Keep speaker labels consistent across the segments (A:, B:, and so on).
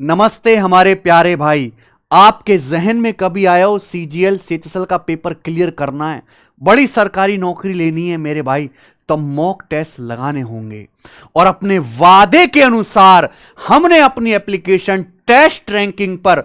A: नमस्ते हमारे प्यारे भाई। आपके जहन में कभी आया हो सीजीएल सीएचएसएल का पेपर क्लियर करना है, बड़ी सरकारी नौकरी लेनी है मेरे भाई, तो मॉक टेस्ट लगाने होंगे। और अपने वादे के अनुसार हमने अपनी एप्लीकेशन टेस्ट रैंकिंग पर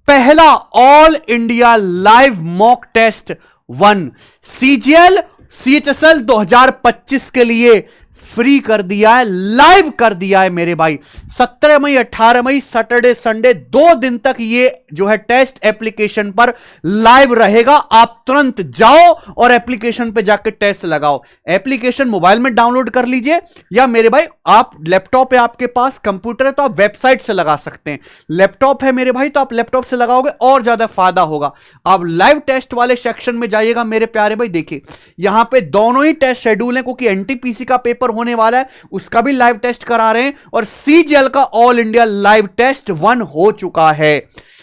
A: पहला all India live mock test 1 CGL CHSL 2025 के लिए फ्री कर दिया है, लाइव कर दिया है मेरे भाई। 17 मई 18 मई सैटरडे संडे 2 दिन तक ये जो है टेस्ट एप्लीकेशन पर लाइव रहेगा। आप तुरंत जाओ और एप्लीकेशन पे जाकर टेस्ट लगाओ। एप्लीकेशन मोबाइल में डाउनलोड कर लीजिए या मेरे भाई आप लैपटॉप है, आपके पास कंप्यूटर है तो आप वेबसाइट से लगा सकते हैं। लैपटॉप है मेरे भाई तो आप लैपटॉप से लगाओगे और ज्यादा फायदा होगा। आप लाइव टेस्ट वाले सेक्शन में जाइएगा मेरे प्यारे भाई। देखिए यहां पे दोनों ही टेस्ट शेड्यूल है, क्योंकि एनटीपीसी का पेपर होने वाला है, उसका भी लाइव टेस्ट करा रहे हैं, और सीजीएल का ऑल इंडिया लाइव टेस्ट 1 हो चुका है।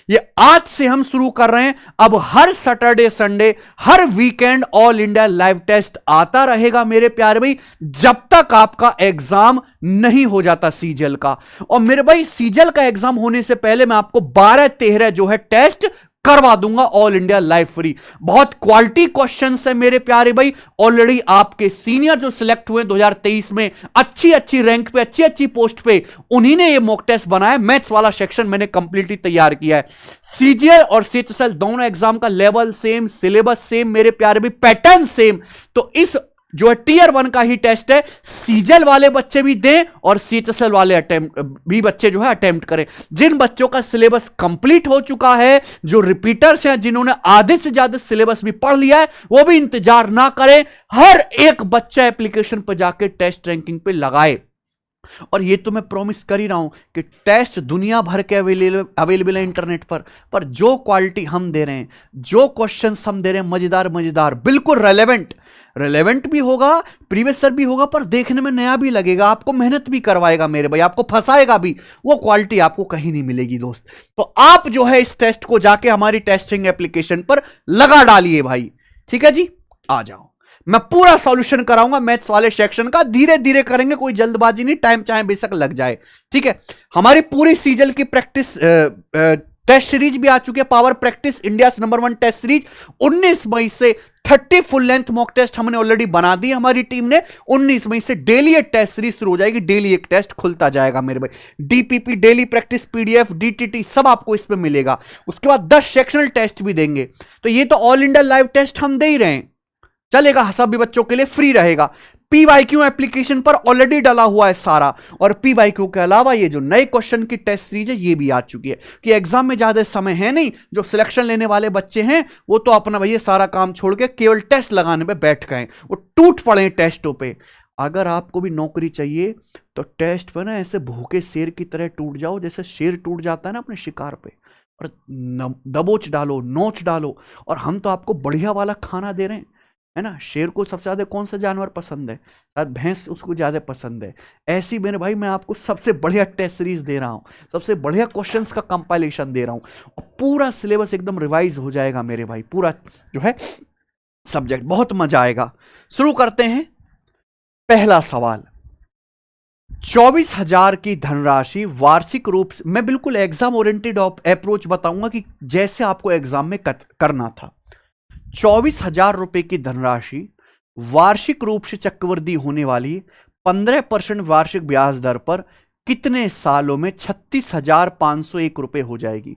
A: ये आज से हम शुरू कर रहे हैं। अब हर सैटरडे संडे हर weekend all India live test आता रहेगा मेरे प्यारे भाई, जब तक आपका एग्जाम नहीं हो जाता सीजीएल का। और मेरे भाई सीजीएल का एग्जाम होने से पहले मैं आपको 12-13 जो है टेस्ट करवा दूंगा ऑल इंडिया लाइव फ्री। बहुत क्वालिटी क्वेश्चंस है मेरे प्यारे भाई। ऑलरेडी आपके सीनियर जो सिलेक्ट हुए 2023 में अच्छी अच्छी रैंक पे, अच्छी अच्छी पोस्ट पे, उन्हीं ने ये मॉक टेस्ट बनाया। मैथ्स वाला सेक्शन मैंने कंप्लीटली तैयार किया है। सीजीएल और सीएचएसएल दोनों एग्जाम का लेवल सेम, सिलेबस सेम मेरे प्यारे भाई, पैटर्न सेम। तो इस जो है टीयर 1 का ही टेस्ट है, सीजीएल वाले बच्चे भी दें और सीएचएसएल वाले अटेम्प्ट भी बच्चे जो है अटेम्प्ट करें। जिन बच्चों का सिलेबस कंप्लीट हो चुका है, जो रिपीटर्स हैं, जिन्होंने आधे से ज्यादा सिलेबस भी पढ़ लिया है, वो भी इंतजार ना करें। हर एक बच्चा एप्लीकेशन पर जाके टेस्ट रैंकिंग पे लगाए। और ये तो मैं प्रॉमिस कर ही रहा हूं कि टेस्ट दुनिया भर के अवेलेबल है इंटरनेट पर जो क्वालिटी हम दे रहे हैं, जो क्वेश्चंस हम दे रहे हैं, मजेदार मजेदार, बिल्कुल रेलेवेंट भी होगा, प्रीवियस सर भी होगा, पर देखने में नया भी लगेगा, आपको मेहनत भी करवाएगा मेरे भाई, आपको फंसाएगा भी। वो क्वालिटी आपको कहीं नहीं मिलेगी दोस्त। तो आप जो है इस टेस्ट को जाके हमारी टेस्टिंग एप्लीकेशन पर लगा डालिए भाई। ठीक है जी, आ जाओ। मैं पूरा सॉल्यूशन कराऊंगा मैथ्स वाले सेक्शन का, धीरे धीरे करेंगे, कोई जल्दबाजी नहीं, टाइम चाहे बेशक लग जाए। ठीक है, हमारी पूरी सीजीएल की प्रैक्टिस टेस्ट सीरीज भी आ चुकी है। Power practice India number 1 test series 19 मई से 30 फुल लेंथ मॉक टेस्ट हमने ऑलरेडी बना दी हमारी टीम ने। 19 मई से डेली एक टेस्ट सीरीज शुरू हो जाएगी, डेली एक टेस्ट खुलता जाएगा मेरे भाई। DPP daily practice PDF DTT सब आपको इसमें मिलेगा। उसके बाद 10 सेक्शनल टेस्ट भी देंगे। तो ये तो ऑल इंडिया लाइव टेस्ट हम दे ही रहे हैं, चलेगा, सभी बच्चों के लिए फ्री रहेगा। पीवाईक्यू एप्लीकेशन पर ऑलरेडी डाला हुआ है सारा, और पीवाईक्यू के अलावा ये जो नए क्वेश्चन की टेस्ट सीरीज है ये भी आ चुकी है। कि एग्जाम में ज्यादा समय है नहीं, जो सिलेक्शन लेने वाले बच्चे हैं वो तो अपना भैया सारा काम छोड़ के केवल टेस्ट लगाने पे बैठ गए, वो टूट पड़े टेस्टों पे। अगर आपको भी नौकरी चाहिए तो टेस्ट पे ना ऐसे भूखे शेर की तरह टूट जाओ, जैसे शेर टूट जाता है ना अपने शिकार पे, और दबोच डालो, नोच डालो। और हम तो आपको बढ़िया वाला खाना दे रहे हैं, है ना। शेर को सबसे ज्यादा कौन सा जानवर पसंद है? शायद भैंस उसको ज्यादा पसंद है। ऐसी मेरे भाई मैं आपको सबसे बढ़िया टेस्ट सीरीज दे रहा हूं, सबसे बढ़िया क्वेश्चंस का कंपाइलेशन दे रहा हूं, और पूरा सिलेबस एकदम रिवाइज हो जाएगा मेरे भाई, पूरा जो है सब्जेक्ट, बहुत मजा आएगा। शुरू करते हैं। पहला सवाल, 24,000 की धनराशि वार्षिक रूप से, मैं बिल्कुल एग्जाम ओरिएंटेड अप्रोच बताऊंगा कि जैसे आपको एग्जाम में करना था। 24,000 रुपए की धनराशि वार्षिक रूप से चक्रवृद्धि होने वाली 15% वार्षिक ब्याज दर पर कितने सालों में 36,501 रुपए हो जाएगी?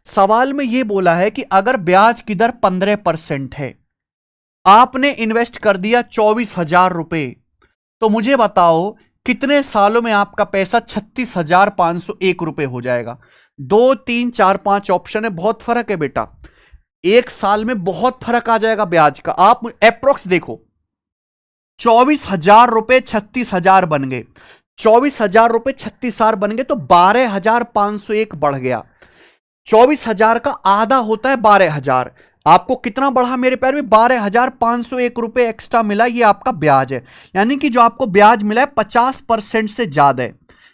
A: सवाल में यह बोला है कि अगर ब्याज की दर 15% है, आपने इन्वेस्ट कर दिया 24,000 रुपए, तो मुझे बताओ कितने सालों में आपका पैसा 36,501 रुपए हो जाएगा? 2, 3, 4, 5 ऑप्शन है, बहुत फर्क है बेटा। एक साल में बहुत फर्क आ जाएगा ब्याज का। आप अप्रोक्स देखो, 24,000 रुपए 36,000 बन गए, 24,000 रुपए 36,000 बन गए, तो 12,501 बढ़ गया। 24,000 का आधा होता है 12,000। आपको कितना बढ़ा मेरे प्यारे में? 12,501 रुपए एक्स्ट्रा मिला, ये आपका ब्याज है। यानी कि जो आपको ब्याज मिला है 50% से ज्यादा है,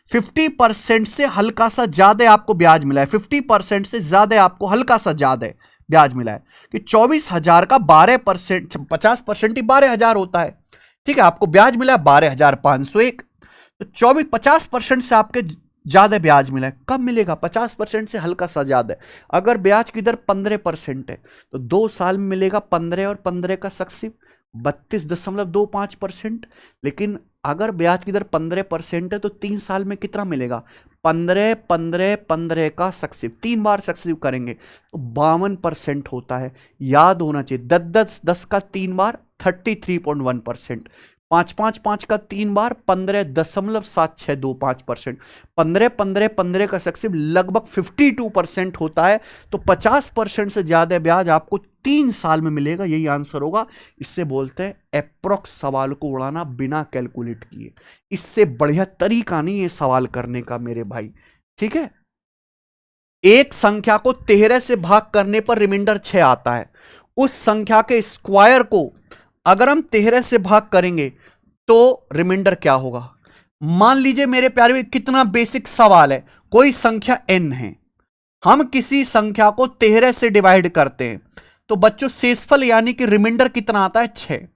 A: 50% से हल्का सा ज्यादा आपको ब्याज मिला है, 50% से ज्यादा आपको हल्का सा ज्यादा है ब्याज मिला है। कि 24,000 का 12%, 50% ही 12,000 होता है। ठीक है, आपको ब्याज मिला है 12,501, तो 50% से आपके ज्यादा ब्याज मिला है। कब मिलेगा? 50% से हल्का सा ज्यादा है। अगर ब्याज की दर 15% है तो 2 साल में मिलेगा 15 और 15 का सक्सिव 32.25%। लेकिन अगर ब्याज की दर 15% है तो 3 साल में कितना मिलेगा? 15 15 15 का सक्सिव, 3 बार सक्सिव करेंगे तो 52% होता है। याद होना चाहिए, 10 का 3 बार 33.1%, 5 का 3 बार 15.7625%, 15 15 15 का सक्सिव लगभग 52% होता है। तो 50% से ज्यादा ब्याज आपको 3 साल में मिलेगा। यही आंसर होगा। इससे बोलते हैं एप्रोक्स सवाल को उड़ाना बिना कैलकुलेट किए। इससे बढ़िया तरीका नहीं है सवाल करने का मेरे भाई, ठीक है। एक संख्या को 13 से भाग करने पर रिमाइंडर 6 आता है। उस संख्या के स्क्वायर को अगर हम 13 से भाग करेंगे तो रिमाइंडर क्या होगा? मान लीजिए मेरे प्यारे, कितना बेसिक सवाल है। कोई संख्या n है, हम किसी संख्या को 13 से डिवाइड करते हैं तो बच्चों शेषफल यानी कि रिमाइंडर कितना आता है? 6।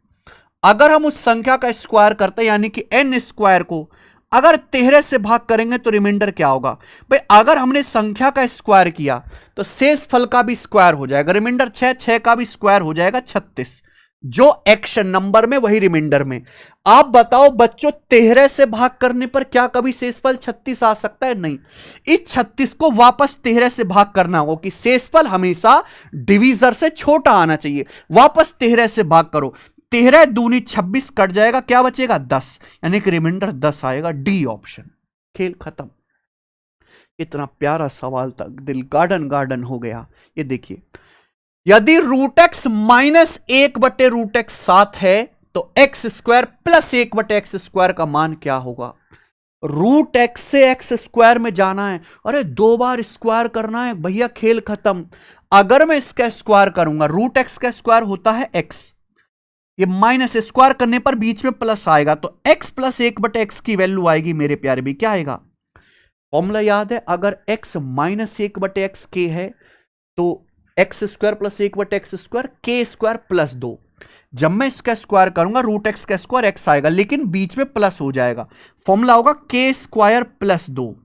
A: अगर हम उस संख्या का स्क्वायर करते हैं यानी कि n स्क्वायर को अगर 13 से भाग करेंगे तो रिमाइंडर क्या होगा? भाई अगर हमने संख्या का स्क्वायर किया तो शेषफल का भी स्क्वायर हो जाएगा, रिमाइंडर 6, 6 का भी स्क्वायर हो जाएगा 36। जो एक्शन नंबर में वही रिमाइंडर में। आप बताओ बच्चों, 13 से भाग करने पर क्या कभी शेषफल 36 आ सकता है? नहीं। इस 36 को वापस 13 से भाग करना होगा कि शेषफल हमेशा डिवीजर से छोटा आना चाहिए। वापस 13 से भाग करो, 13 दूनी 26 कट जाएगा, क्या बचेगा? 10, यानी कि रिमाइंडर 10 आएगा। D option. खेल खत्म। इतना प्यारा सवाल था, दिल गार्डन गार्डन हो गया। ये देखिए, यदि रूट एक्स माइनस 1/√x 7 है तो एक्स स्क्वायर प्लस 1/x² का मान क्या होगा? रूट एक्स से एक्स स्क्वायर में जाना है, अरे 2 बार स्क्वायर करना है भैया, खेल खत्म। अगर मैं इसका स्क्वायर करूंगा, रूट एक्स का स्क्वायर होता है एक्स, ये माइनस स्क्वायर करने पर बीच में प्लस आएगा तो x प्लस 1/x की वैल्यू आएगी मेरे प्यारे भी, क्या आएगा? फॉर्मूला याद है, अगर x माइनस 1/x के है तो एक्स स्क्वायर प्लस 1/x² के स्क्वायर प्लस 2। जब मैं इसका स्क्वायर करूंगा रूट एक्स का स्क्वायर एक्स आएगा, लेकिन बीच में प्लस हो जाएगा। फॉर्मूला होगा के स्क्वायर प्लस 2।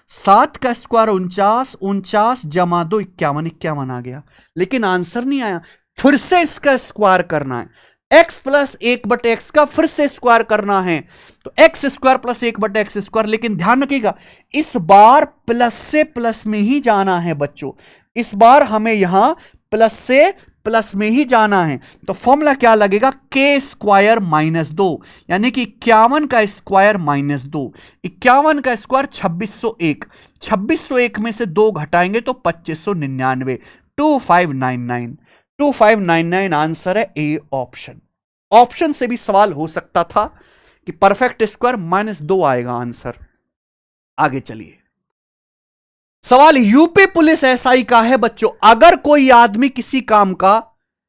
A: 7 का स्क्वायर 49, 49 जमा 2 51, 51 आ गया, लेकिन आंसर नहीं आया। फिर से इसका स्क्वायर करना है, x प्लस 1/x का फिर से स्क्वायर करना है तो एक्स स्क्वायर प्लस 1/x²। लेकिन ध्यान रखिएगा, इस बार प्लस से प्लस में ही जाना है बच्चों, इस बार हमें यहां प्लस से प्लस में ही जाना है। तो फॉर्मूला क्या लगेगा? के स्क्वायर माइनस 2, यानी कि 51 का स्क्वायर माइनस 2। 51 का स्क्वायर 2601, 2601 में से 2 घटाएंगे तो 2599, 2599, 2599 आंसर है ए ऑप्शन। ऑप्शन से भी सवाल हो सकता था कि परफेक्ट स्क्वायर -2 आएगा आंसर। आगे चलिए, सवाल यूपी पुलिस एसआई का है बच्चों। अगर कोई आदमी किसी काम का,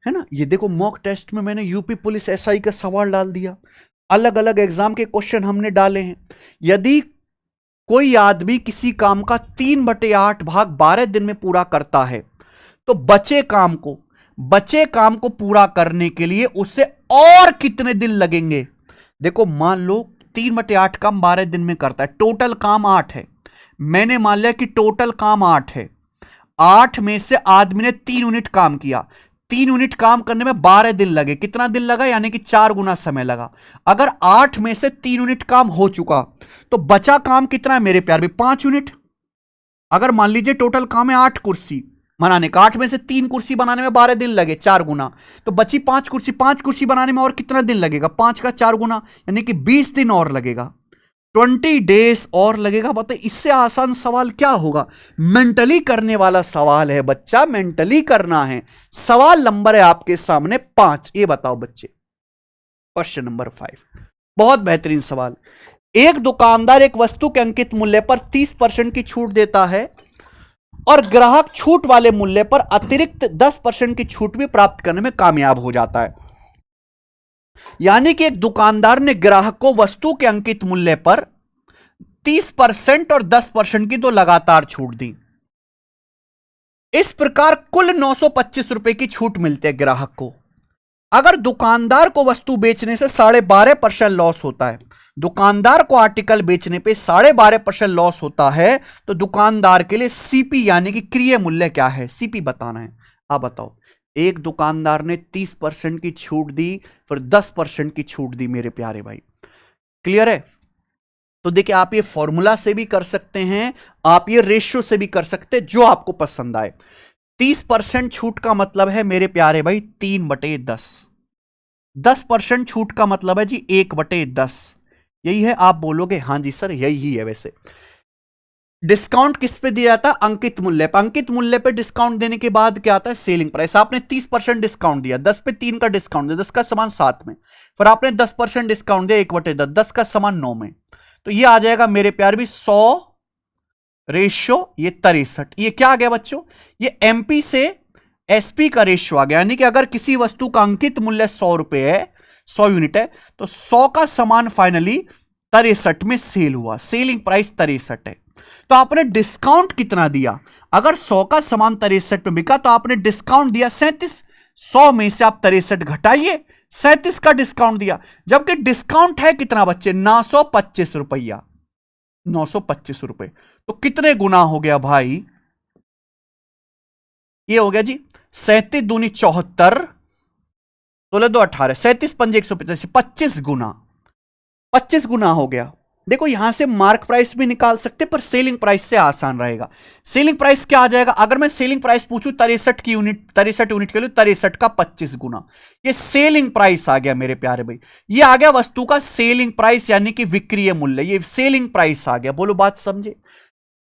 A: है ना, ये देखो मॉक टेस्ट में मैंने यूपी पुलिस एसआई का सवाल डाल दिया, अलग अलग एग्जाम के क्वेश्चन हमने डाले हैं। यदि कोई आदमी किसी काम का 3/8 भाग 12 दिन में पूरा करता है तो बचे काम को पूरा करने के लिए उसे और कितने दिन लगेंगे? देखो मान लो 3/8 काम 12 दिन में करता है, टोटल काम 8 है। मैंने मान लिया कि टोटल काम 8 है, 8 में से आदमी ने 3 यूनिट काम किया, 3 यूनिट काम करने में 12 दिन लगे। कितना दिन लगा? यानी कि 4 गुना समय लगा। अगर 8 में से 3 यूनिट काम हो चुका तो बचा काम कितना है मेरे प्यार भी? 5 यूनिट। अगर मान लीजिए टोटल काम है 8 कुर्सी बनाने का, 8 में से 3 कुर्सी बनाने में 12 दिन लगे, 4 गुना, तो बची 5 कुर्सी, 5 कुर्सी बनाने में और कितना दिन लगेगा? 5 का 4 गुना, यानी कि 20 दिन और लगेगा, 20 डेज और लगेगा। बताइए इससे आसान सवाल क्या होगा? मेंटली करने वाला सवाल है बच्चा, मेंटली करना है। सवाल नंबर है आपके सामने 5। ये बताओ बच्चे, क्वेश्चन नंबर 5, बहुत बेहतरीन सवाल। एक दुकानदार एक वस्तु के अंकित मूल्य पर 30% की छूट देता है और ग्राहक छूट वाले मूल्य पर अतिरिक्त 10% की छूट भी प्राप्त करने में कामयाब हो जाता है। यानी कि एक दुकानदार ने ग्राहक को वस्तु के अंकित मूल्य पर 30% और 10% की तो लगातार छूट दी। इस प्रकार कुल 925 रुपए की छूट मिलती है ग्राहक को। अगर दुकानदार को वस्तु बेचने से 12.5% लॉस होता है दुकानदार को आर्टिकल बेचने पे 12.5% लॉस होता है, तो दुकानदार के लिए सीपी यानी कि क्रय मूल्य क्या है, सीपी बताना है। आप बताओ, एक दुकानदार ने 30% की छूट दी, फिर 10% की छूट दी मेरे प्यारे भाई, क्लियर है? तो देखिए, आप ये फॉर्मूला से भी कर सकते हैं, आप ये रेशियो से भी कर सकते हैं, जो आपको पसंद आए। 30% छूट का मतलब है मेरे प्यारे भाई 3/10। 10% छूट का मतलब है जी 1/10। यही है? आप बोलोगे हाँ जी सर यही ही है। वैसे डिस्काउंट किस पे दिया जाता है? अंकित मूल्य पे। अंकित मूल्य पे डिस्काउंट देने के बाद क्या आता है? Selling price. आपने 30% डिस्काउंट दिया, 10 पे 3 का डिस्काउंट दिया, 10 का समान 7 में, फिर आपने 10% डिस्काउंट दिया 1/10, 10 का समान 9 में, तो ये आ जाएगा मेरे प्यार भी 100 रेशियो ये 63। ये क्या आ गया बच्चों? ये एमपी से एसपी का रेशियो आ गया। यानी कि अगर किसी वस्तु का अंकित मूल्य 100 रुपए है, 100 यूनिट है, तो 100 का समान फाइनली 63 में सेल हुआ, सेलिंग प्राइस 63 है। तो आपने डिस्काउंट कितना दिया? अगर 100 का समान 63 में बिका तो आपने डिस्काउंट दिया 37। 100 में से आप 63 घटाइए, 37 का डिस्काउंट दिया, जबकि डिस्काउंट है कितना बच्चे? 925 रुपया, 925 रुपए। तो कितने गुना हो गया भाई? ये हो गया जी 37 दूनी 74, 16 2 18, 37 पंजे 185, 25 गुना, 25 गुना हो गया। देखो यहां से मार्क प्राइस भी निकाल सकते, पर सेलिंग प्राइस से आसान रहेगा। सेलिंग प्राइस क्या आ जाएगा? अगर मैं सेलिंग प्राइस पूछूं 63 की यूनिट, 63 यूनिट के लिए 63 का 25 गुना, ये सेलिंग प्राइस आ गया मेरे प्यारे भाई। ये आ गया वस्तु का सेलिंग प्राइस यानी कि विक्रय मूल्य, ये सेलिंग प्राइस आ गया। बोलो बात समझे?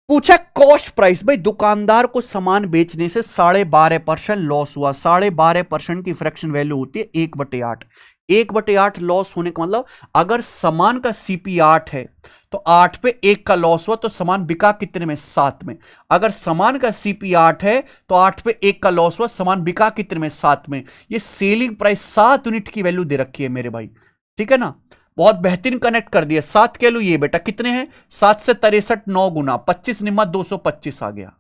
A: पूछा कॉस्ट प्राइस, भाई दुकानदार को सामान बेचने से 12.5% लॉस हुआ। 12.5% की फ्रैक्शन वैल्यू होती है 1/8। 1/8 लॉस होने का मतलब, अगर सामान का सीपी 8 है तो 8 पे 1 का लॉस हुआ, तो सामान बिका कितने में? 7 में। अगर सामान का सीपी 8 है तो 8 पे 1 का लॉस हुआ, सामान बिका कितने में? 7 में। ये सेलिंग प्राइस 7 यूनिट की वैल्यू दे रखी है मेरे भाई, ठीक है ना? बहुत बेहतरीन कनेक्ट कर दिया। 7 कह लो, ये बेटा कितने हैं? 7 से 63 9 गुना, 25 निम्मा 225 आ गया।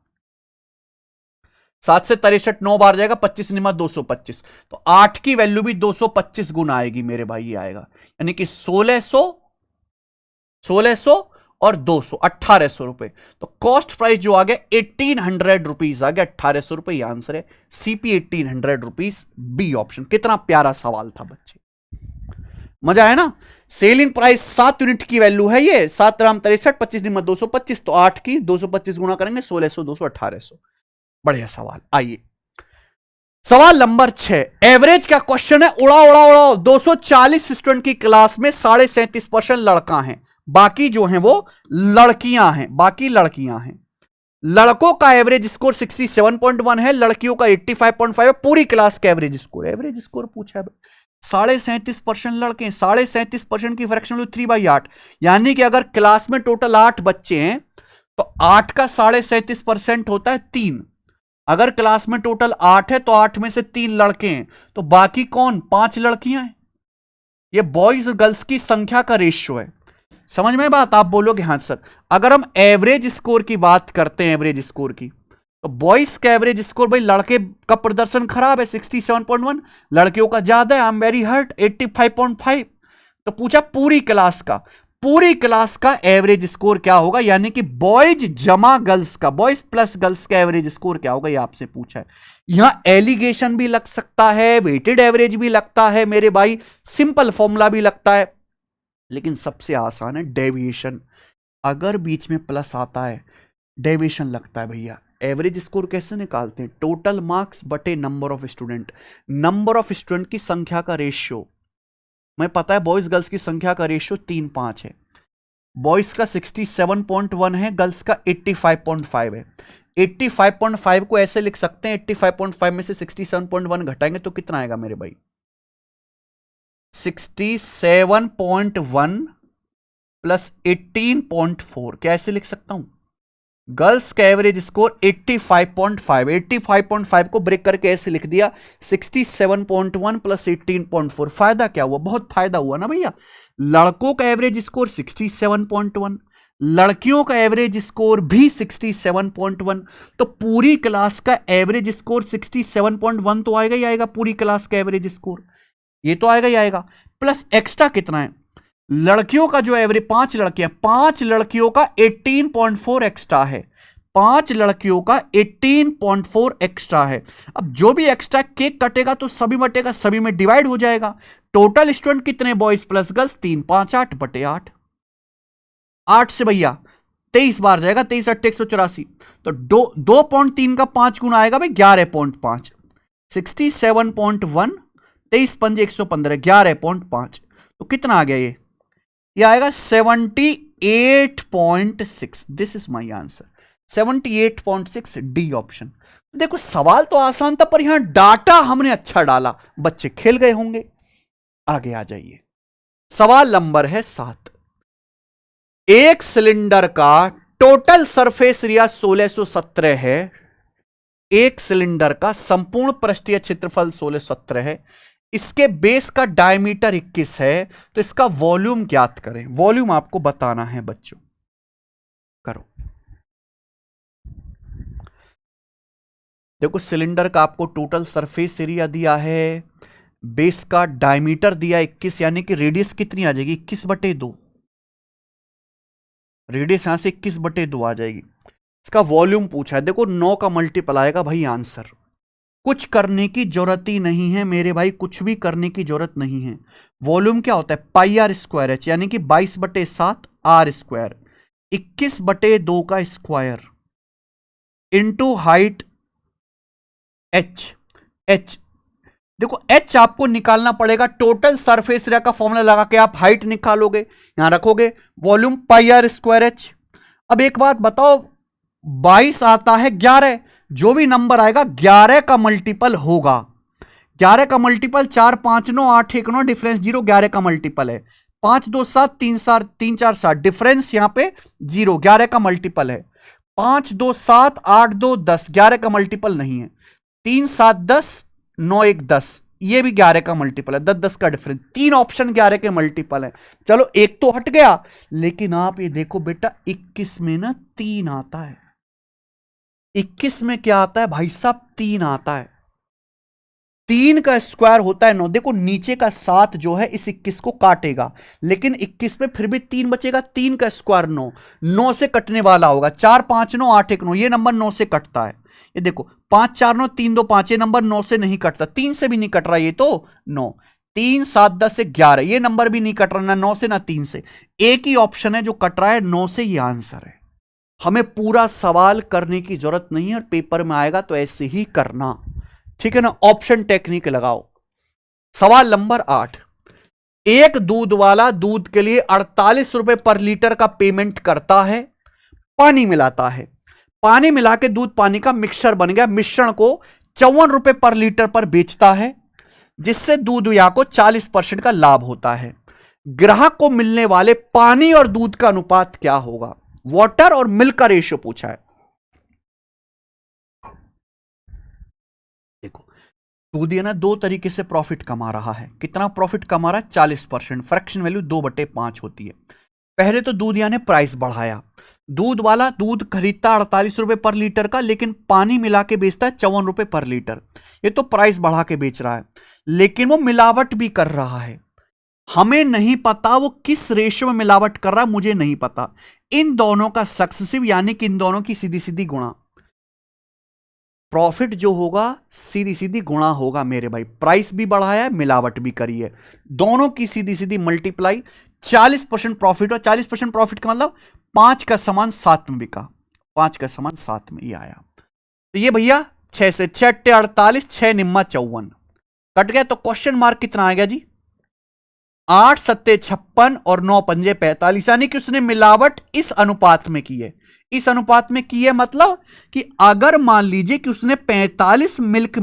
A: 7 से 63 9 बार जाएगा, 25 निम्मा 225, तो 8 की वैल्यू भी 225 गुना आएगी मेरे भाई, ये आएगा। यानी कि 1600 और 200, 1800 रुपए। तो कॉस्ट प्राइस जो आ गया 1800 रुपीज आ गया, 1800 रुपए। यह आंसर है सीपी 1800 रुपीज, बी ऑप्शन। कितना प्यारा सवाल था बच्चे, मजा है ना? सेलिंग प्राइस 7 यूनिट की वैल्यू है ये, 7 राम 63, 25 निम्मा 225, तो 8 की 225 गुना करेंगे, 1600 200 1800। बढ़िया सवाल। आइए सवाल नंबर 6, एवरेज का क्वेश्चन है। उड़ा उड़ा उड़ा, 240 स्टूडेंट की क्लास में 37.5% लड़का हैं, बाकी जो हैं वो लड़कियां हैं, बाकी लड़कियां हैं। लड़कों का एवरेज स्कोर 67.1 है, लड़कियों का 85.5 है। पूरी क्लास का एवरेज स्कोर, एवरेज स्कोर पूछा है। 37.5% लड़के, 37.5% की फ्रैक्शन 3/8, यानी कि अगर क्लास में टोटल 8 बच्चे हैं तो 8 का 37.5% होता है 3। अगर क्लास में टोटल 8 है तो 8 में से 3 लड़के हैं, तो बाकी कौन? 5 लड़कियां हैं। ये बॉयज और गर्ल्स की संख्या का रेशियो है। समझ में बात? आप बोलोगे हाँ सर। अगर हम एवरेज स्कोर की बात करते हैं, एवरेज स्कोर की, तो बॉयज का एवरेज स्कोर, भाई लड़के का प्रदर्शन खराब है 67.1, लड़कियों का ज्यादा है, आई एम वेरी हर्ट 85.5। तो पूछा पूरी क्लास का, पूरी क्लास का एवरेज स्कोर क्या होगा, यानी कि बॉयज जमा गर्ल्स का, बॉयज प्लस गर्ल्स का एवरेज स्कोर क्या होगा, ये आपसे पूछा है। यहां एलिगेशन भी लग सकता है, वेटेड एवरेज भी लगता है मेरे भाई, सिंपल फॉर्मूला भी लगता है, लेकिन सबसे आसान है डेविएशन। अगर बीच में प्लस आता है, डेविएशन लगता है भैया। एवरेज स्कोर कैसे निकालते हैं? टोटल मार्क्स बटे number of student, number of student की संख्या का रेशियो। मैं पता है बॉयज गर्ल्स की संख्या का रेशियो 3:5 है। बॉयज का 67.1 है, गर्ल्स का 85.5 है। 85.5 को ऐसे लिख सकते हैं, 85.5 में से 67.1 घटाएंगे तो कितना आएगा मेरे भाई? 67.1 प्लस 18.4, कैसे लिख सकता हूं? गर्ल्स का एवरेज स्कोर 85.5, 85.5 को ब्रेक करके ऐसे लिख दिया 67.1 प्लस 18.4। फायदा क्या हुआ? बहुत फायदा हुआ ना भैया। लड़कों का एवरेज स्कोर 67.1, लड़कियों का एवरेज स्कोर भी 67.1, तो पूरी क्लास का एवरेज स्कोर 67.1 तो आएगा ही आएगा, पूरी क्लास का एवरेज स्कोर ये तो आएगा ही आएगा। प्लस एक्स्ट्रा कितना है? लड़कियों का जो एवरेज, 5 लड़कियां, 5 लड़कियों का 18.4 एक्स्ट्रा है, 5 लड़कियों का 18.4 एक्स्ट्रा है। अब जो भी एक्स्ट्रा केक कटेगा तो सभी बटेगा, सभी में डिवाइड हो जाएगा। टोटल स्टूडेंट कितने, बॉयज प्लस गर्ल्स 3, 5 8 बटे 8, 8 से भैया 23 बार जाएगा, 23 8 184, तो 2.3 का 5 गुना आएगा भाई 11.5, 67.1, 23 पंजे 115, 11.5, तो कितना आ गया ये आएगा 78.6। This is my answer, 78.6, D option. देखो सवाल तो आसान था पर यहां डाटा हमने अच्छा डाला, बच्चे खेल गए होंगे। आगे आ जाइए, सवाल नंबर है 7। एक सिलेंडर का टोटल सरफेस एरिया 1617 है, एक सिलेंडर का संपूर्ण पृष्ठीय क्षेत्रफल 1617 है, इसके बेस का डायमीटर 21 है, तो इसका वॉल्यूम ज्ञात करें। वॉल्यूम आपको बताना है बच्चों, करो। देखो सिलेंडर का आपको टोटल सरफेस एरिया दिया है, बेस का डायमीटर दिया 21, यानी कि रेडियस कितनी आ जाएगी 21/2, रेडियस यहां से 21/2 आ जाएगी। इसका वॉल्यूम पूछा है, देखो 9 का मल्टीपल आएगा भाई आंसर। कुछ करने की जरूरत ही नहीं है मेरे भाई, कुछ भी करने की जरूरत नहीं है। वॉल्यूम क्या होता है, पाई आर स्क्वायर एच, यानी कि 22/7 आर स्क्वायर, 21/2 का square into height H. H देखो एच आपको निकालना पड़ेगा, टोटल सरफेस एरिया का फॉर्मूला लगा के आप हाइट निकालोगे, यहां रखोगे volume pi R square H. अब एक बात बताओ, 22 आता है 11, जो भी नंबर आएगा 11 का मल्टीपल होगा। 11 का मल्टीपल 4 5 9 8 1 9, डिफरेंस 0, 11 का मल्टीपल है 5 2 7 3 4 7, डिफरेंस यहां पे 0, 11 का मल्टीपल है 5 2 7 8 2 10, 11 का मल्टीपल नहीं है, 3 7 10 9 1 10, ये भी 11 का मल्टीपल है, 10 10 का डिफरेंस, 3 ऑप्शन 11 के मल्टीपल है। चलो एक तो हट गया, लेकिन आप ये देखो बेटा 21 में ना 3 आता है, 21 में क्या आता है भाई साहब, 3 आता है। 3 का स्क्वायर होता है 9, देखो नीचे का 7 जो है इस 21 को काटेगा, लेकिन 21 में फिर भी 3 बचेगा, 3 का स्क्वायर 9, 9 से कटने वाला होगा, 4 5 9 8 1 9, ये नंबर 9 से कटता है। ये देखो 5 4 9 3 2 5, ये नंबर 9 से नहीं कटता, 3 से भी नहीं कट रहा, ये तो 9, 3 7 10 से 11, ये नंबर भी नहीं कट रहा, ना 9 से ना 3 से, एक ही ऑप्शन है जो कट रहा है 9 से, ये आंसर है। हमें पूरा सवाल करने की जरूरत नहीं है, और पेपर में आएगा तो ऐसे ही करना, ठीक है ना। ऑप्शन टेक्निक लगाओ। सवाल नंबर 8, एक दूध वाला दूध के लिए 48 रुपए पर लीटर का पेमेंट करता है, पानी मिलाता है, पानी मिला के दूध पानी का मिक्सचर बन गया, मिश्रण को 54 रुपए पर लीटर पर बेचता है, जिससे दूध या को 40% का लाभ होता है। ग्राहक को मिलने वाले पानी और दूध का अनुपात क्या होगा। वाटर और मिल्क का रेशियो पूछा है। देखो दूध ये ना 2 तरीके से प्रॉफिट कमा रहा है, कितना प्रॉफिट कमा रहा है 40%, फ्रैक्शन वैल्यू 2/5 होती है। पहले तो दूध ने प्राइस बढ़ाया, दूध वाला दूध खरीदता 48 रुपए पर लीटर का, लेकिन पानी मिला के बेचता है 54 रुपए पर लीटर, ये तो प्राइस बढ़ा के बेच रहा है, लेकिन वो मिलावट भी कर रहा है। हमें नहीं पता वो किस रेशियो में मिलावट कर रहा है, मुझे नहीं पता। इन दोनों का सक्सेसिव यानी कि इन दोनों की सीधी सीधी गुणा, प्रॉफिट जो होगा सीधी सीधी गुणा होगा मेरे भाई। प्राइस भी बढ़ाया है, मिलावट भी करी है, दोनों की सीधी सीधी मल्टीप्लाई, 40% प्रॉफिट और 40% प्रॉफिट का मतलब 5 का सामान 7 में बिका, 5 का सामान 7 में, ये आया। तो ये भैया 6 से 6 8 48, 6 निम्मा 54 कट गया, तो क्वेश्चन मार्क कितना आ गया जी 8 7 56 और 9 पंजे 45, यानी कि उसने मिलावट इस अनुपात में की है, इस अनुपात में की है, मतलब कि अगर मान लीजिए कि उसने 45 मिल्क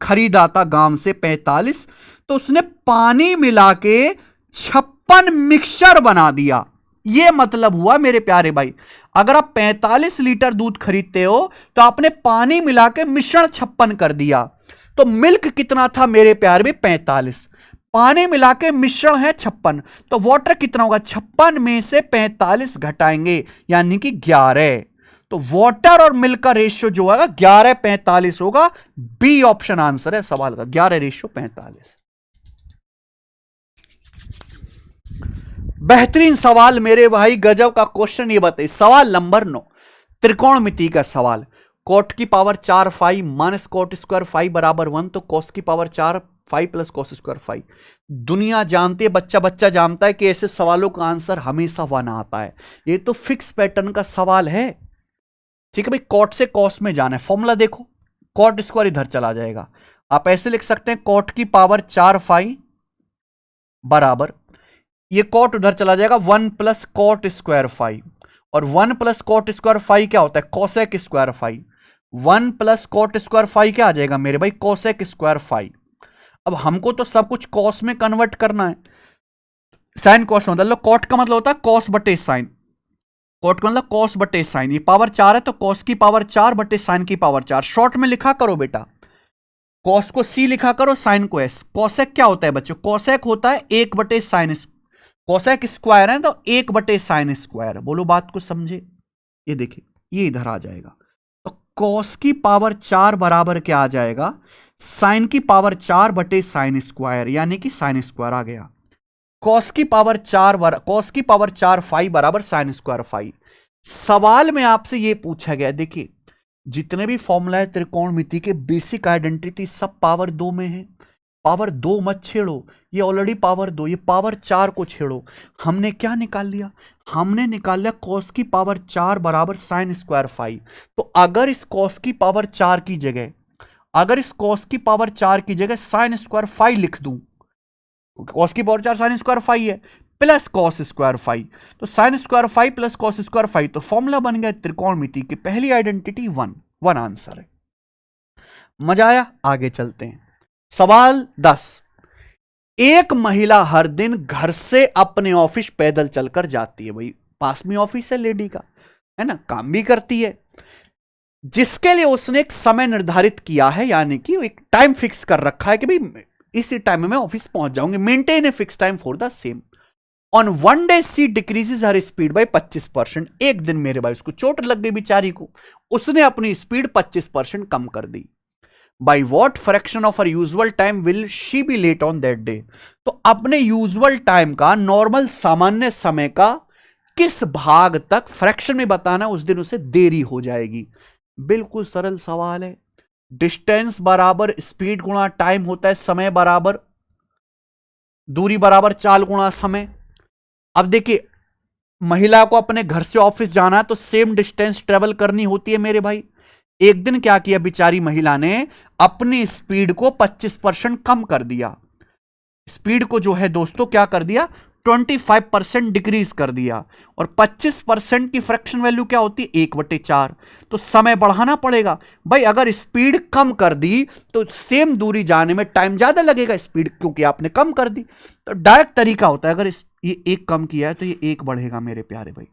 A: खरीदा था गांव से 45, तो उसने पानी मिला के 56 मिक्सचर बना दिया, यह मतलब हुआ मेरे प्यारे भाई। अगर आप 45 लीटर दूध खरीदते हो तो आपने पानी मिला के मिश्रण 56 कर दिया, तो मिल्क कितना था मेरे प्यारे भाई 45, पानी मिला के मिश्रण है 56, तो वाटर कितना होगा 56 में से 45 घटाएंगे यानी कि 11, तो वाटर और मिल्क का रेशियो जो होगा 11:45 होगा, बी ऑप्शन आंसर है सवाल का, 11:45। बेहतरीन सवाल मेरे भाई, गजब का क्वेश्चन। ये बताइए सवाल नंबर 9, त्रिकोणमिति का सवाल। कोट की power 4 phi minus cot square phi बराबर 1, तो कोस की power 4 phi plus cos square phi. दुनिया जानती है, बच्चा बच्चा जानता है कि ऐसे सवालों का आंसर हमेशा 1 आता है। ये तो फिक्स पैटर्न का सवाल है। ठीक है भाई, कॉट से कॉस में जाना है, फॉर्मूला देखो, कॉट स्क्वायर इधर चला जाएगा। आप ऐसे लिख सकते हैं कॉट की पावर 4 फाई बराबर, ये कॉट उधर चला जाएगा 1 प्लस कॉट स्क्वायर फाई, और 1 प्लस कॉट स्क्वायर फाई क्या होता है, cosec square phi. 1 plus cot square phi क्या आ जाएगा मेरे भाई, कोसेक स्क्वायर फाई। अब हमको तो सब कुछ कॉस में कन्वर्ट करना है, साइन कॉस में बदल लो। कॉट का मतलब होता है कॉस बटे साइन, कॉट का मतलब कॉस बटे साइन। ये पावर 4 है तो कॉस की पावर 4 बटे साइन की पावर 4। शॉर्ट में लिखा करो बेटा, कॉस को सी लिखा करो, साइन को एस। कोसेक क्या होता है बच्चों, कोसेक होता है 1 बटे साइन, कोसेक स्क्वायर है तो 1 बटे साइन स्क्वायर। बोलो बात को समझे। ये देखिए ये इधर आ जाएगा, तो कॉस की पावर 4 बराबर क्या आ जाएगा, साइन की पावर 4 बटे साइन स्क्वायर, यानी कि साइन स्क्वायर आ गया। कॉस की पावर 4 फाई बराबर साइन स्क्वायर फाई। सवाल में आपसे यह पूछा गया, देखिए जितने भी फॉर्मूला है त्रिकोणमिति के, बेसिक आइडेंटिटी सब पावर 2 में है। पावर 2 मत छेड़ो, ये ऑलरेडी पावर 2, ये पावर 4 को छेड़ो। हमने क्या निकाल लिया, हमने निकाल लिया कॉस की पावर 4 बराबर साइन स्क्वायर फाई। तो अगर इस कॉस की पावर 4 की जगह, अगर इस कॉस की पावर 4 की जगह साइन स्क्वायर फाई लिख दूं, कॉस की पावर 4 साइन स्क्वायर फाई है, प्लस कॉस स्क्वायर फाई, तो sine square phi plus cos square phi, तो फॉर्मूला बन गया त्रिकोणमिति की पहली आइडेंटिटी 1 आंसर है। मजा आया, आगे चलते हैं। सवाल 10, एक महिला हर दिन घर से अपने ऑफिस पैदल चलकर जाती है। भाई पास में ऑफिस है लेडी का, है ना, काम भी करती है, जिसके लिए उसने एक समय निर्धारित किया है, यानी कि एक टाइम फिक्स कर रखा है कि भाई इसी टाइम में मैं ऑफिस पहुंच जाऊंगी। Maintain a fix time for the same. On 1 day she decreases her speed by 25%। एक दिन मेरे भाई उसको चोट लग गई बेचारी को, उसने अपनी स्पीड 25% कम कर दी। By what fraction of her usual time will she be late on that day. तो अपने यूजुअल टाइम का, नॉर्मल सामान्य समय का किस भाग तक फ्रैक्शन में बताना, उस दिन उसे देरी हो जाएगी। बिल्कुल सरल सवाल है। डिस्टेंस बराबर स्पीड गुणा टाइम होता है, समय बराबर दूरी बराबर चाल गुणा समय। अब देखिए महिला को अपने घर से ऑफिस जाना है तो सेम डिस्टेंस ट्रेवल करनी होती है मेरे भाई। एक दिन क्या किया बेचारी महिला ने, अपनी स्पीड को 25% कम कर दिया। स्पीड को जो है दोस्तों क्या कर दिया, 25% डिक्रीज कर दिया, और 25% की फ्रैक्शन वैल्यू क्या होती है, 1/4। तो समय बढ़ाना पड़ेगा भाई। अगर स्पीड कम कर दी तो सेम दूरी जाने में टाइम ज्यादा लगेगा, स्पीड क्योंकि आपने कम कर दी। तो डायरेक्ट तरीका होता है, अगर ये 1 कम किया है तो ये 1 बढ़ेगा मेरे प्यारे भाई।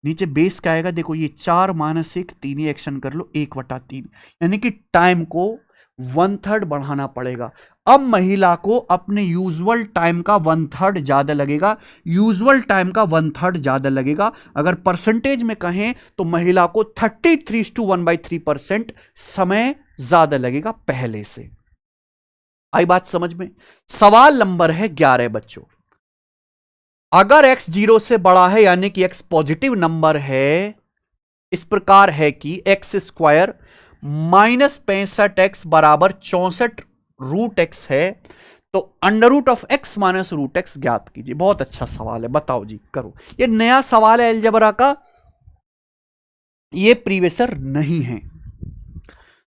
A: नीचे बेस क्या आएगा, देखो ये 4 - 1, 3 ही एक्शन कर लो, 1/3, यानी कि टाइम को 1/3 बढ़ाना पड़ेगा। अब महिला को अपने यूजुअल टाइम का 1/3 ज्यादा लगेगा, यूजुअल टाइम का 1/3 ज्यादा लगेगा। अगर परसेंटेज में कहें तो महिला को 33:1/3% समय ज्यादा लगेगा पहले से। आई बात समझ में। सवाल नंबर है 11 बच्चों, अगर x 0 से बड़ा है यानी कि x पॉजिटिव नंबर है, इस प्रकार है कि x स्क्वायर -65x बराबर 64√x है, तो √x - √x ज्ञात कीजिए। बहुत अच्छा सवाल है, बताओ जी, करो। ये नया सवाल है अलजेब्रा का, ये प्रीवियसर नहीं है।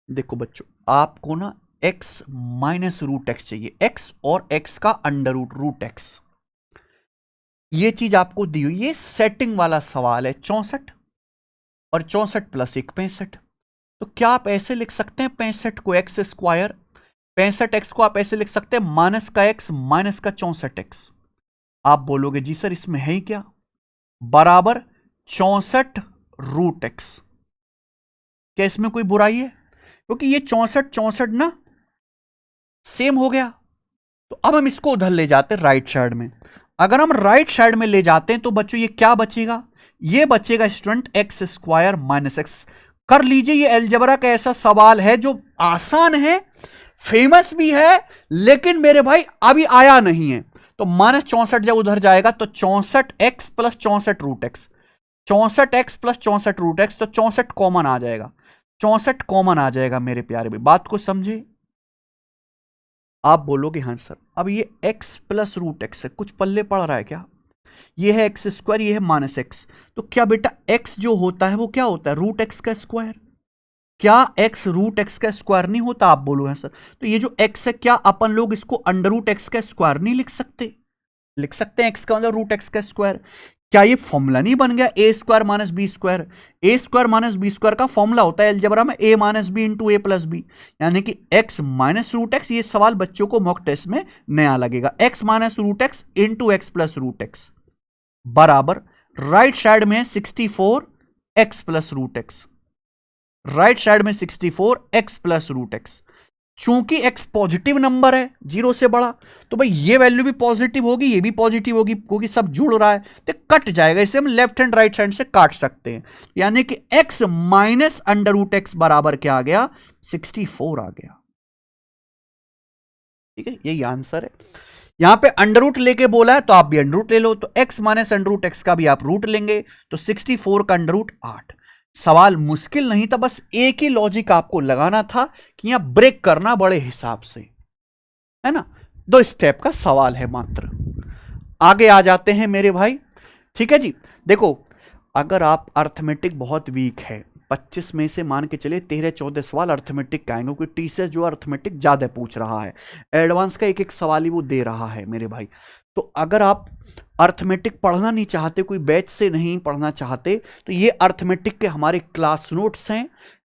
A: देखो बच्चों, आपको ना x - √x चाहिए, x और x का √√x, ये चीज आपको दी हुई। ये सेटिंग वाला सवाल है। 64 और 64 + 1 65। तो क्या आप ऐसे लिख सकते हैं 65 को x स्क्वायर, 65x को आप ऐसे लिख सकते हैं माइनस का x माइनस का 64x। आप बोलोगे जी सर इसमें है ही क्या, बराबर 64√x। क्या इसमें कोई बुराई है, क्योंकि ये 64 ना सेम हो गया। तो अब हम इसको उधर ले जाते हैं राइट साइड में। अगर हम राइट साइड में ले जाते हैं तो बच्चों ये क्या बचेगा, ये बचेगा student x square minus x। कर लीजिए, ये अलजेब्रा का ऐसा सवाल है जो आसान है, फेमस भी है, लेकिन मेरे भाई अभी आया नहीं है। तो -64 जब उधर जाएगा तो 64x plus 64√x, 64x plus 64√x, तो 64 कॉमन आ जाएगा, 64 कॉमन आ जाएगा मेरे प्यारे भाई। बात को समझे? आप बोलोगे हाँ सर, अब ये x प्लस √x है, कुछ पल्ले पड़ रहा है क्या? ये है एक्स स्क्वायर, ये है -x, तो क्या बेटा x जो होता है वो क्या होता है? √x का स्क्वायर। क्या x √x का स्क्वायर नहीं होता? आप बोलोगे सर, तो ये जो x है क्या अपन लोग इसको √x का स्क्वायर नहीं लिख सकते? लिख सकते हैं, x का मतलब √x का स्क्वायर। क्या ये फॉर्मूला नहीं बन गया a square minus B square? A square minus B square का फॉर्मूला होता है अलजेब्रा में a minus B into A plus B, यानी कि x माइनस √x। ये सवाल बच्चों को मॉक टेस्ट में नया लगेगा, x minus √x into x plus √x बराबर राइट साइड में 64x plus √x, right side में 64x प्लस √x। चूंकि x पॉजिटिव नंबर है 0 से बड़ा, तो भाई ये वैल्यू भी पॉजिटिव होगी, ये भी पॉजिटिव होगी, क्योंकि सब जुड़ रहा है तो कट जाएगा। इसे हम लेफ्ट हैंड राइट हैंड से काट सकते हैं, यानी कि x माइनस √x बराबर क्या आ गया? 64 आ गया। ठीक है, यही आंसर है। यहां पे अंडर लेके बोला है तो आप भी अंडर ले लो, तो x माइनस √x का भी आप रूट लेंगे, तो 64 का √8। सवाल मुश्किल नहीं था, बस एक ही लॉजिक आपको लगाना था कि यहां ब्रेक करना बड़े हिसाब से, है ना। 2 स्टेप का सवाल है मात्र। आगे आ जाते हैं मेरे भाई। ठीक है जी, देखो अगर आप अर्थमेटिक बहुत वीक है, 25 में से मान के चले 13-14 सवाल अर्थमेटिक का आएंगे, क्योंकि टीसीएस जो अर्थमेटिक ज्यादा पूछ रहा है, एडवांस का एक एक सवाल ही वो दे रहा है मेरे भाई। तो अगर आप अर्थमेटिक पढ़ना नहीं चाहते, कोई बैच से नहीं पढ़ना चाहते, तो ये अर्थमेटिक के हमारे क्लास नोट्स हैं।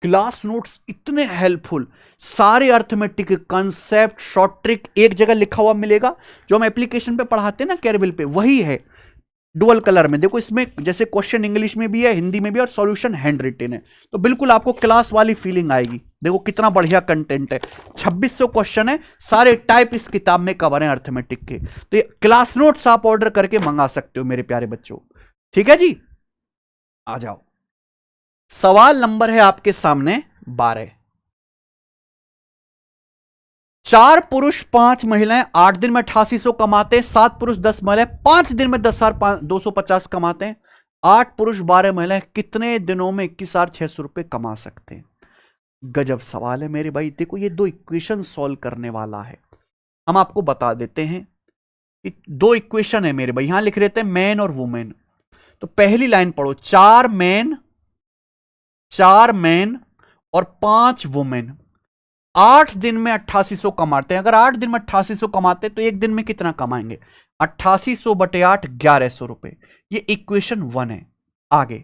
A: क्लास नोट्स इतने हेल्पफुल, सारे अर्थमेटिक कंसेप्ट शॉर्ट ट्रिक एक जगह लिखा हुआ मिलेगा। जो हम एप्लीकेशन पे पढ़ाते हैं ना कैरविल पे, वही है डुअल कलर में। देखो इसमें जैसे क्वेश्चन इंग्लिश में भी है, हिंदी में भी, और सॉल्यूशन हैंड रिटन है, तो बिल्कुल आपको क्लास वाली फीलिंग आएगी। देखो कितना बढ़िया कंटेंट है, 2600 क्वेश्चन है, सारे टाइप इस किताब में कवर है अर्थमेटिक के। तो ये क्लास नोट्स आप ऑर्डर करके मंगा सकते हो मेरे प्यारे बच्चों। ठीक है जी, आ जाओ। सवाल नंबर है आपके सामने 12। 4 पुरुष 5 महिलाएं 8 दिन में 8800 कमाते हैं, 7 पुरुष 10 महिलाएं 5 दिन में 10,250 कमाते हैं। 8 पुरुष 12 महिलाएं कितने दिनों में 21,600 रुपए कमा सकते हैं? गजब सवाल है मेरे भाई। देखो ये 2 इक्वेशन सॉल्व करने वाला है, हम आपको बता देते हैं कि 2 इक्वेशन है मेरे भाई। यहां लिख रहे थे मैन और वुमेन, तो पहली लाइन पढ़ो, 4 मैन और 5 वुमेन 8 दिन में 8800 कमाते हैं। अगर 8 दिन में 8800 कमाते हैं तो एक दिन में कितना कमाएंगे? 8800 बटे 8 1100 रुपए। ये इक्वेशन 1 है। आगे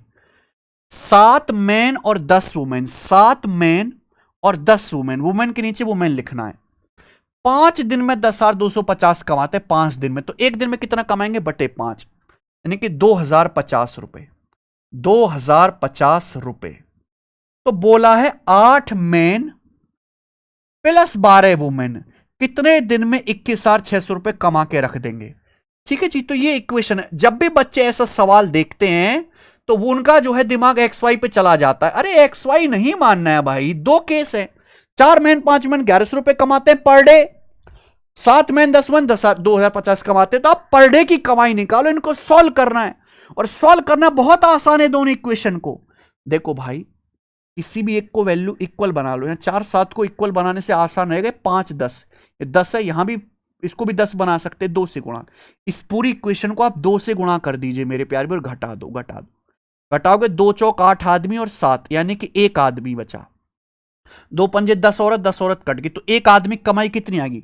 A: 7 मैन और 10 वुमेन, 7 मैन और 10 वुमेन, वुमेन के नीचे वुमेन लिखना है। 5 दिन में 10,250 कमाते हैं 5 दिन में, तो एक दिन में कितना कमाएंगे? बटे 5, यानी कि 2050 रुपए, 2050 रुपए। तो बोला है 8 मैन प्लस 12 वुमेन कितने दिन में 21,600 रुपए कमा के रख देंगे। ठीक है जी, तो ये इक्वेशन है। जब भी बच्चे ऐसा सवाल देखते हैं तो वो उनका जो है दिमाग XY पे चला जाता है। अरे XY नहीं मानना है भाई, 2 केस है। 4 मैन 5 मैन 1100 रुपए कमाते हैं पर डे, 7 मैन 10 मैन 2050 कमाते हैं। तो आप पर डे की कमाई निकालो, इनको सॉल्व करना है, और सॉल्व करना बहुत आसान है दोनों इक्वेशन को। देखो भाई, किसी भी एक को वैल्यू इक्वल बना लो, 4 7 को इक्वल बनाने से आसान रहेगा। 5 10, 10 है, यहां भी इसको भी 10 बना सकते हैं 2 से गुणा। इस पूरी इक्वेशन को आप 2 से गुणा कर दीजिए मेरे प्यारे, और घटा दो, घटाओगे 2 चौक 8 आदमी और 7, यानी कि 1 आदमी बचा। 2 पंजे 10 औरत, 10 औरत कट गई, तो एक आदमी कमाई कितनी आ गई?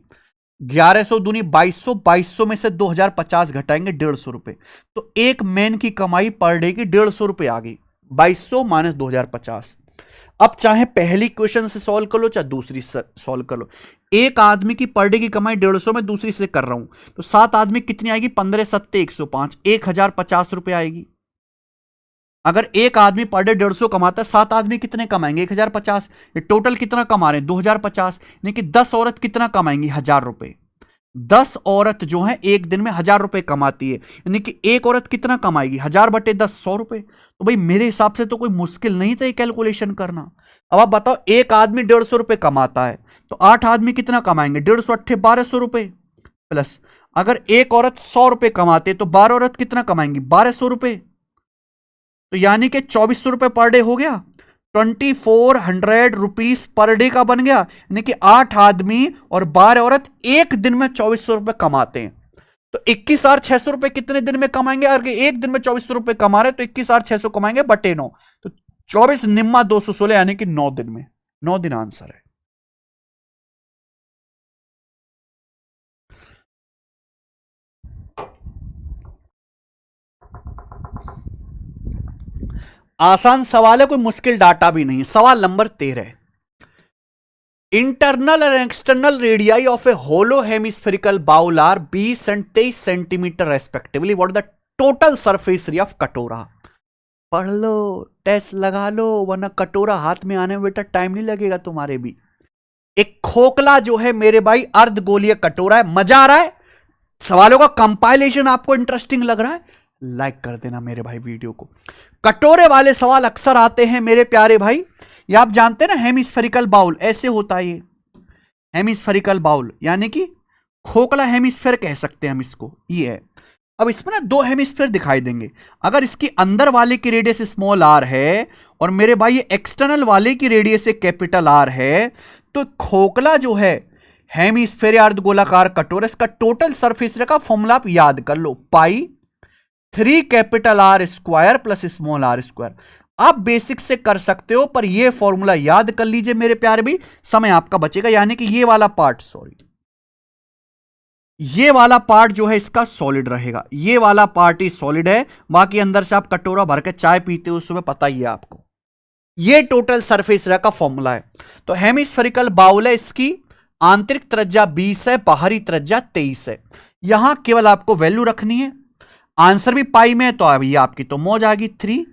A: 1100 दूनी 2200, 2200 में से 2050 घटाएंगे 150 रुपए, तो एक मैन की कमाई पर डे की 150 रुपए आ गई। 2200 माइनस 2050। अब चाहे पहली क्वेश्चन से सॉल्व कर लो चाहे दूसरी से सॉल्व कर लो, एक आदमी की पर डे की कमाई 150 में दूसरी से कर रहा हूं, तो 7 आदमी कितनी आएगी? 15 सत्ते 105, 1050 रुपए आएगी। अगर एक आदमी पर डे 150 कमाता है, 7 आदमी कितने कमाएंगे? 1050। ये टोटल कितना कमा रहे हैं? 2050। यानी कि 10 औरत कितना कमाएंगी? 1000 रुपए। 10 औरत जो है एक दिन में 1000 रुपए कमाती है, यानी कि एक औरत कितना कमाएगी? 1000 बटे 10 100 रुपए। तो भाई मेरे हिसाब से तो कोई मुश्किल नहीं था ये कैलकुलेशन करना। अब आप बताओ, एक आदमी 150 रुपए कमाता है, तो 8 आदमी कितना कमाएंगे? 150 8 1200 रुपए, प्लस अगर एक औरत 100 रुपए कमाते तो 12 औरत कितना कमाएंगी? 1200 रुपए। तो यानी कि 2400 रुपए पर डे हो गया, 2400 रुपीज पर डे का बन गया। यानी कि 8 आदमी और 12 औरत एक दिन में 2400 रुपए कमाते हैं। तो 21,600 रुपए कितने दिन में कमाएंगे? अगर एक दिन में 2400 रुपए कमा रहे तो 21,600 कमाएंगे बटे 9, तो 24 निम्मा 216 यानी कि 9 दिन में। 9 दिन आंसर है। आसान सवाल है, कोई मुश्किल डाटा भी नहीं। सवाल number 13, internal and external radii of a hollow hemispherical bowl are 20 and 23 centimetre respectively. What the total surface area of कटोरा? पढ़ लो, टेस्ट लगा लो, वरना कटोरा हाथ में आने में बेटा टाइम नहीं लगेगा तुम्हारे भी। एक खोखला जो है मेरे भाई अर्धगोलीय कटोरा है। मजा आ रहा है? सवालों का कंपाइलेशन आपको इंटरेस्टिंग लग रहा है? लाइक कर देना मेरे भाई वीडियो को। कटोरे वाले सवाल अक्सर आते हैं मेरे प्यारे भाई। ये आप जानते हैं ना, हेमिस्फेरिकल बाउल ऐसे होता है। ये हेमिस्फेरिकल बाउल यानी कि खोखला हेमिस्फेयर कह सकते हैं हम इसको। ये है। अब इसमें ना दो हेमिस्फेयर दिखाई देंगे। अगर इसकी अंदर वाले की रेडियस स्मॉल आर है और मेरे भाई ये एक्सटर्नल वाले की रेडियस कैपिटल आर है, तो खोखला जो है हेमिस्फेयर अर्धगोलाकार कटोरा, इसका टोटल सरफेस एरिया का फॉर्मूला आप याद कर लो, pi 3 capital R square plus small R square. आप बेसिक से कर सकते हो, पर यह फॉर्मूला याद कर लीजिए मेरे प्यारे भी, समय आपका बचेगा। यानी कि ये वाला पार्ट, सॉरी, ये वाला पार्ट जो है इसका सॉलिड रहेगा। ये वाला पार्ट ही सॉलिड है, बाकी अंदर से आप कटोरा भर के चाय पीते हो, उसमें पता ही है आपको। ये टोटल सरफेस एरिया का फॉर्मूला है। तो हेमिस्फेरिकल बाउल है, इसकी आंतरिक त्रिज्या 20 है, बाहरी त्रिज्या 23 है। यहां केवल आपको वैल्यू रखनी है। आंसर भी पाई में है, तो अभी आपकी तो मौज आ गई। 3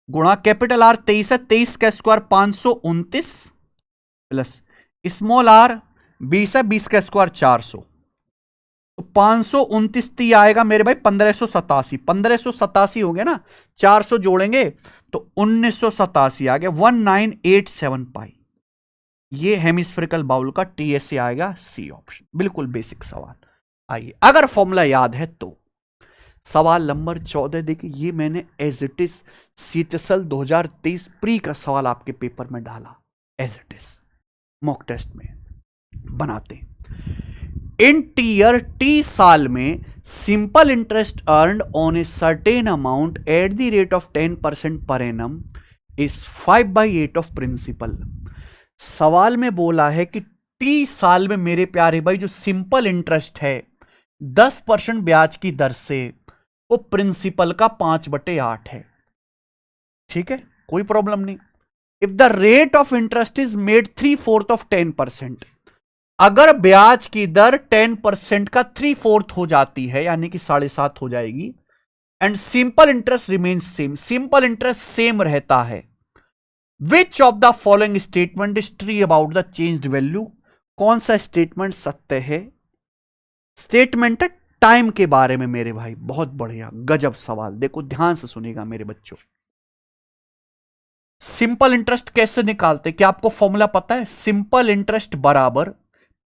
A: गुणा कैपिटल आर 23 है, 23 का स्क्वायर 529 प्लस स्मॉल आर 20 है, 20 का स्क्वायर 400, तो 529 आएगा मेरे भाई 1587। 1587 हो गया ना, 400 जोड़ेंगे तो 1987 आ गया, 1987 पाई। ये हेमिस्फेरिकल बाउल का टीएसए आएगा, सी ऑप्शन। बिल्कुल बेसिक सवाल। आइए, अगर फॉर्मूला याद है तो सवाल नंबर 14 देखिए। ये मैंने as it is CTSL 2023 pre का सवाल आपके पेपर में डाला, as it is mock test में बनाते हैं। इन टीयर टी साल में simple interest earned on a certain amount at the rate of 10% per annum is 5/8 of principal. सवाल में बोला है कि टी साल में मेरे प्यारे भाई जो सिंपल इंटरेस्ट है 10% ब्याज की दर से, वो प्रिंसिपल का 5/8 है। ठीक है, कोई प्रॉब्लम नहीं। If the rate of interest is made 3/4 of 10%, अगर ब्याज की दर 10% का 3/4 हो जाती है, यानी कि 7.5 हो जाएगी, and simple interest remains same, simple interest same रहता है, which of the following statement is true about the changed value? कौन सा स्टेटमेंट सत्य है? स्टेटमेंट है टाइम के बारे में मेरे भाई। बहुत बढ़िया, गजब सवाल। देखो ध्यान से सुनिएगा मेरे बच्चों। सिंपल इंटरेस्ट कैसे निकालते, क्या आपको फॉर्मूला पता है? सिंपल इंटरेस्ट बराबर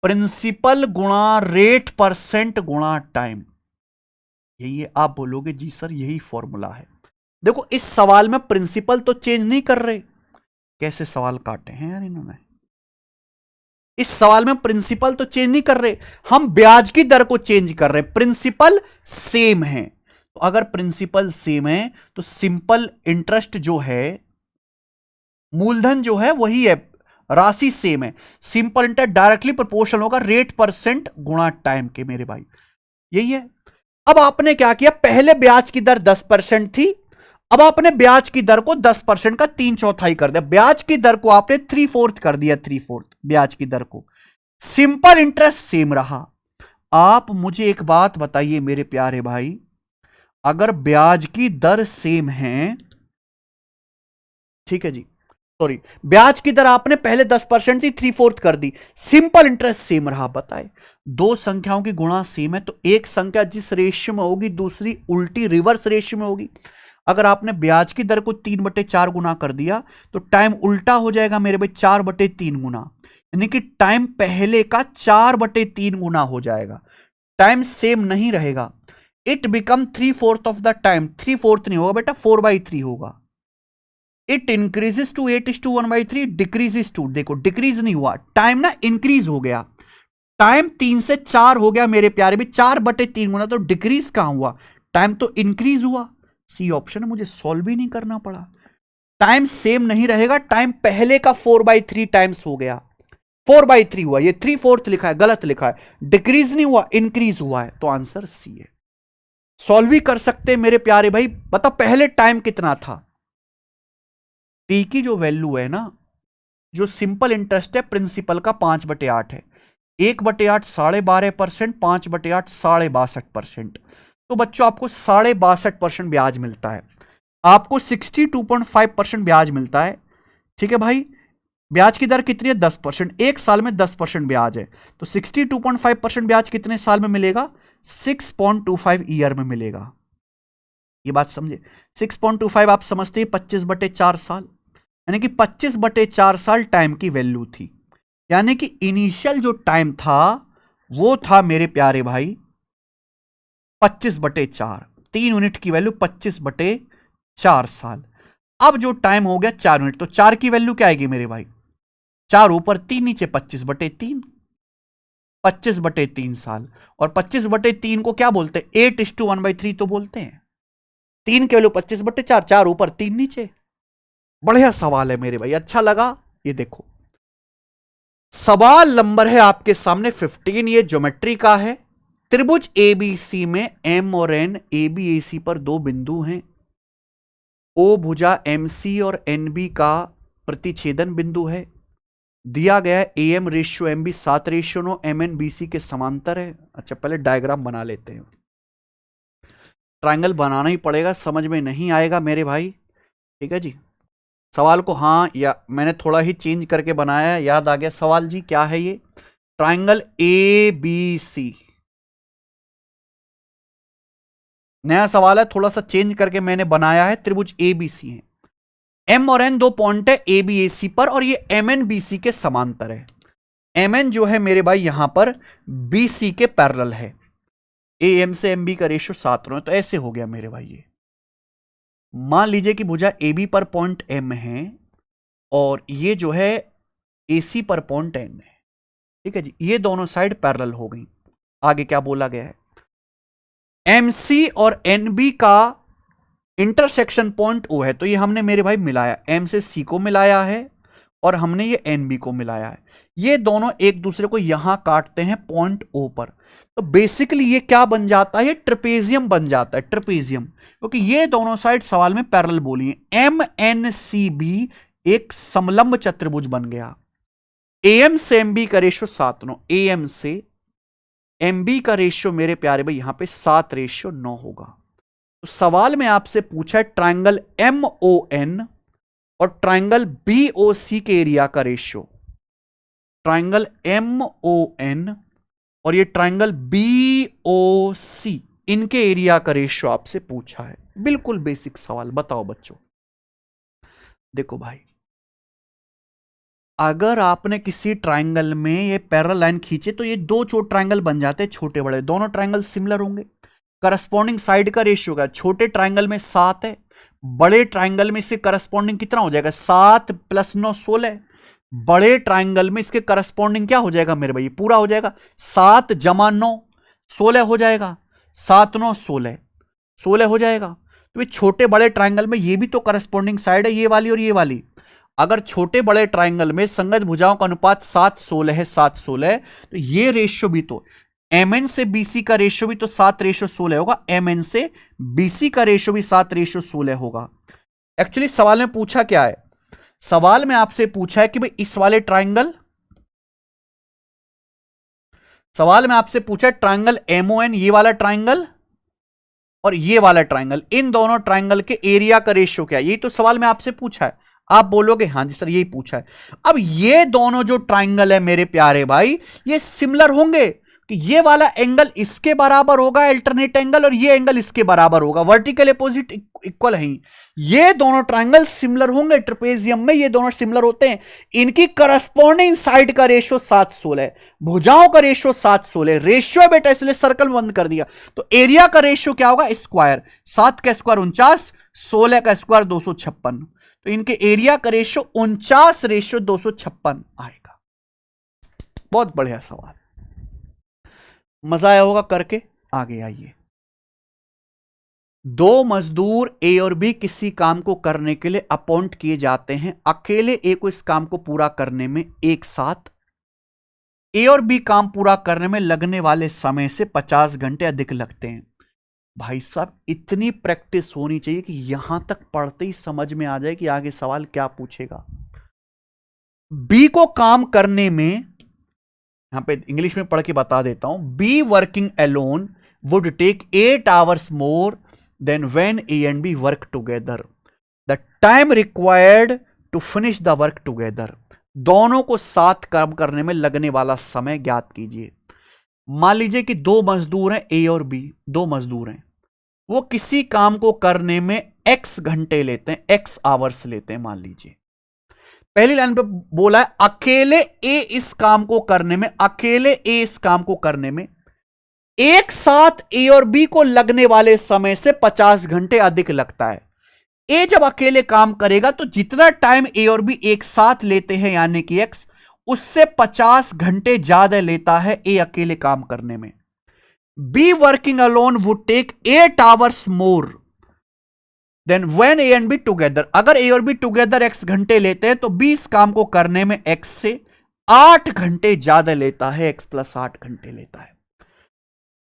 A: प्रिंसिपल गुणा रेट परसेंट गुणा टाइम। यही है। आप बोलोगे जी सर यही फॉर्मूला है। देखो इस सवाल में प्रिंसिपल तो चेंज नहीं कर रहे। कैसे सवाल काटे हैं यार इन्होंने। इस सवाल में प्रिंसिपल तो चेंज नहीं कर रहे, हम ब्याज की दर को चेंज कर रहे हैं। प्रिंसिपल सेम है, तो अगर प्रिंसिपल सेम है तो सिंपल इंटरेस्ट जो है, मूलधन जो है वही है, राशि सेम है। सिंपल इंटरेस्ट डायरेक्टली प्रोपोर्शनल होगा रेट परसेंट गुणा टाइम के मेरे भाई। यही है। अब आपने क्या किया, पहले ब्याज की दर 10% थी, अब आपने ब्याज की दर को 10% का 3/4 कर दिया। ब्याज की दर को आपने 3/4 कर दिया, 3/4 ब्याज की दर को। सिंपल इंटरेस्ट सेम रहा। आप मुझे एक बात बताइए मेरे प्यारे भाई, अगर ब्याज की दर सेम है, ठीक है जी, सॉरी, ब्याज की दर आपने पहले 10% थी, 3/4 कर दी, सिंपल इंटरेस्ट सेम रहा। बताए दो संख्याओं की गुणा सेम है, तो एक संख्या जिस रेशियो में होगी दूसरी उल्टी रिवर्स रेशियो में होगी। अगर आपने ब्याज की दर को 3/4 गुना कर दिया तो टाइम उल्टा हो जाएगा मेरे भाई, 4/3 गुना, यानी कि टाइम पहले का 4/3 गुना हो जाएगा। टाइम सेम नहीं रहेगा, it become 3/4 of the time, 3/4 नहीं होगा बेटा, 4/3 होगा। It increases to 8:1/3, decreases to, देखो डिक्रीज नहीं हुआ, टाइम ना इंक्रीज हो गया, टाइम 3 से 4 हो गया मेरे प्यारे भी, 4/3 गुना, तो डिक्रीज कहां हुआ, टाइम तो इंक्रीज हुआ। सी ऑप्शन है, मुझे सॉल्व ही नहीं करना पड़ा। टाइम सेम नहीं रहेगा, टाइम पहले का 4/3 टाइम्स हो गया, 4/3 हुआ, ये 3/4 लिखा है, गलत लिखा है, डिक्रीज नहीं हुआ, इंक्रीज हुआ है, तो आंसर सी है। सॉल्व भी कर सकते हैं मेरे प्यारे भाई। बता पहले टाइम कितना था, टी की जो वैल्यू है ना, जो सिंपल इंटरेस्ट है प्रिंसिपल का 5/8 है, 1/8 12.5%, 5/8 62.5%, तो बच्चों आपको 62.5% ब्याज मिलता है, आपको 62.5% ब्याज मिलता है। ठीक है भाई, ब्याज की दर कितनी है 10%, एक साल में 10% ब्याज है, तो 62.5% ब्याज कितने साल में मिलेगा, 6.25 ईयर में मिलेगा। ये बात समझे, 6.25 आप समझते हैं 25/4 साल, यानी कि 25/4 साल टाइम की वैल्यू थी, यानी कि इनिशियल जो टाइम था वो था मेरे प्यारे भाई 25/4, 3 यूनिट की वैल्यू 25/4 साल। अब जो टाइम हो गया 4 यूनिट, तो 4 की वैल्यू क्या आएगी मेरे भाई, 4 ऊपर 3 नीचे, 25/3, 25/3 साल। और 25/3 को क्या बोलते हैं, 8:1/3 तो बोलते हैं। 3 की वैल्यू 25/4, 4 ऊपर 3 नीचे। बढ़िया सवाल है मेरे भाई, अच्छा लगा। ये देखो सवाल नंबर है आपके सामने 15, ये ज्योमेट्री का है। त्रिभुज एबीसी में एम और एन एबीएसी पर दो बिंदु हैं, ओ भुजा एमसी और एनबी का प्रतिच्छेदन बिंदु है, दिया गया है M ratio M B 7:9, M N B C के समांतर है। अच्छा पहले डायग्राम बना लेते हैं, ट्रायंगल बनाना ही पड़ेगा, समझ में नहीं आएगा मेरे भाई। ठीक है जी, सवाल को हाँ या मैंने थोड़ा ही चेंज करके बनाया है, याद आ गया सवाल जी, क्या है ये, ट्रायंगल ए बी सी, नया सवाल है, थोड़ा सा चेंज करके मैंने बनाया है। त्रिभुज ए बी सी है, एम और एन दो पॉइंट है ए बी ए सी पर, और ये एम एन बी सी के समांतर है। एम एन जो है मेरे भाई यहां पर बी सी के पैरेलल है, ए एम से एम बी का रेशियो 7 है, तो ऐसे हो गया मेरे भाई। ये मान लीजिए कि भुजा ए बी पर पॉइंट एम है और ये जो है ए सी पर पॉइंट एन है। ठीक है जी, ये दोनों साइड पैरेलल हो गई। आगे क्या बोला गया है, एम सी और एन बी का इंटरसेक्शन पॉइंट ओ है, तो ये हमने मेरे भाई मिलाया, एम से सी को मिलाया है और हमने ये एन बी को मिलाया है। ये दोनों एक दूसरे को यहां काटते हैं पॉइंट ओ पर, तो बेसिकली ये क्या बन जाता है, ये ट्रेपेजियम बन जाता है, ट्रेपेजियम, क्योंकि ये दोनों साइड सवाल में पैरेलल बोली है। एम एन सी बी एक समलंब चतुर्भुज बन गया। एम से एम बी का रेशियो 7:9, एम से एम बी का रेशियो मेरे प्यारे भाई यहां पे 7:9 होगा। तो सवाल में आपसे पूछा है ट्रायंगल एम ओ एन और ट्रायंगल बी ओ सी के एरिया का ratio, triangle M O N और ये ट्रायंगल बी ओ सी, इनके एरिया का रेशियो आपसे पूछा है। बिल्कुल बेसिक सवाल, बताओ बच्चों। देखो भाई, अगर आपने किसी ट्रायंगल में ये पैरेलल लाइन खींचे तो ये दो ट्रायंगल बन जाते हैं छोटे बड़े, दोनों ट्रायंगल सिमिलर होंगे। करस्पॉन्डिंग साइड का रेशियो का, छोटे ट्रायंगल में 7 है, बड़े ट्रायंगल में इसके करस्पॉन्डिंग कितना हो जाएगा, 7 + 9 16। बड़े ट्रायंगल में इसके करस्पॉन्डिंग क्या हो जाएगा मेरे भाई, पूरा हो जाएगा, 7 + 9 16 हो जाएगा, 7 9 16 16 हो जाएगा। तो ये छोटे बड़े ट्रायंगल में ये भी तो करस्पॉन्डिंग साइड है, ये वाली और ये वाली। अगर छोटे बड़े ट्रायंगल में संगत भुजाओं का अनुपात 7:16 है, 7:16, तो ये रेशियो भी तो एम एन से बीसी का रेशियो भी तो 7:16 होगा, एम एन से बीसी का रेशियो भी 7:16 होगा। एक्चुअली सवाल में पूछा क्या है, सवाल में आपसे पूछा है कि भाई इस वाले ट्रायंगल, सवाल में आपसे पूछा है ट्रायंगल एमओएन, ये वाला ट्रायंगल और ये वाला ट्रायंगल, इन दोनों ट्रायंगल के एरिया का रेशियो क्या है, यही तो सवाल में आपसे पूछा है। आप बोलोगे हां जी सर यही पूछा है। अब ये दोनों जो ट्रायंगल है मेरे प्यारे भाई, ये सिमिलर होंगे, कि ये वाला एंगल इसके बराबर होगा अल्टरनेट एंगल, और ये एंगल इसके बराबर होगा, वर्टिकल अपोजिट इक्वल है। ये दोनों ट्रायंगल सिमिलर होंगे ट्रेपेजियम में, ये दोनों सिमिलर होते हैं। इनकी करस्पॉन्डिंग साइड का रेशियो 716 है, भुजाओं का रेशियो 716 रेशियो बेटा, इसलिए सर्कल बंद कर दिया। तो एरिया का रेशियो क्या होगा, स्क्वायर, 7 का स्क्वायर 49, 16 का स्क्वायर 256, तो इनके एरिया का रेशियो 49:256 आएगा। बहुत बढ़िया सवाल, मजा आया होगा करके। आगे आइए, दो मजदूर ए और बी किसी काम को करने के लिए अपॉइंट किए जाते हैं। अकेले ए को इस काम को पूरा करने में एक साथ ए और बी काम पूरा करने में लगने वाले समय से 50 घंटे अधिक लगते हैं। भाई साहब, इतनी प्रैक्टिस होनी चाहिए कि यहां तक पढ़ते ही समझ में आ जाए कि आगे सवाल क्या पूछेगा। बी को काम करने में, यहां पे इंग्लिश में पढ़ के बता देता हूं, B working alone would take 8 hours more than when A and B work together. The time required to finish the work together. दोनों को साथ काम करने में लगने वाला समय ज्ञात कीजिए। मान लीजिए कि दो मजदूर हैं, ए और बी, दो मजदूर हैं, वो किसी काम को करने में x घंटे लेते हैं, x आवर्स लेते हैं। मान लीजिए पहली लाइन पे बोला है अकेले ए इस काम को करने में, अकेले ए इस काम को करने में एक साथ ए और बी को लगने वाले समय से 50 घंटे अधिक लगता है। ए जब अकेले काम करेगा तो जितना टाइम ए और बी एक साथ लेते हैं यानी कि x, उससे 50 घंटे ज्यादा लेता है ए अकेले काम करने में। B working alone would take 8 hours more than when A and B together. अगर ए और बी टुगेदर x घंटे लेते हैं तो बी इस काम को करने में x से 8 घंटे ज्यादा लेता है, x + 8 घंटे लेता है।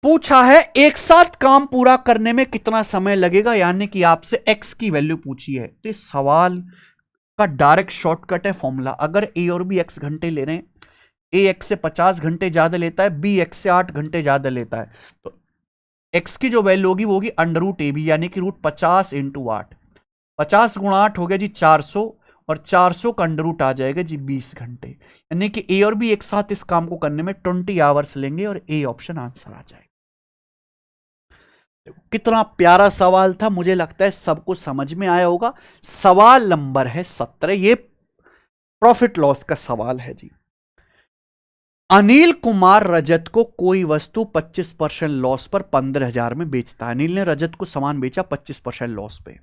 A: पूछा है एक साथ काम पूरा करने में कितना समय लगेगा, यानी कि आपसे x की वैल्यू पूछी है। तो इस सवाल का डायरेक्ट शॉर्टकट है फॉर्मूला। अगर ए और बी x घंटे ले रहे हैं, ए x से 50 घंटे ज्यादा लेता है, बी x से 8 घंटे ज्यादा लेता है, तो x की जो वैल्यू होगी वो होगी √AB, यानी कि √50 × 8। 50 × 8 हो गया जी 400, और 400 का √ आ जाएगा जी 20 घंटे। यानी कि ए और बी एक साथ इस काम को करने में 20 hours लेंगे, और ए ऑप्शन आंसर आ जाएगा। कितना प्यारा सवाल था, मुझे लगता है सबको समझ में आया होगा। सवाल नंबर है 17, ये प्रॉफिट लॉस का सवाल है जी। अनिल कुमार रजत को कोई वस्तु 25% लॉस पर 15,000 में बेचता है। अनिल ने रजत को सामान बेचा 25% लॉस पे।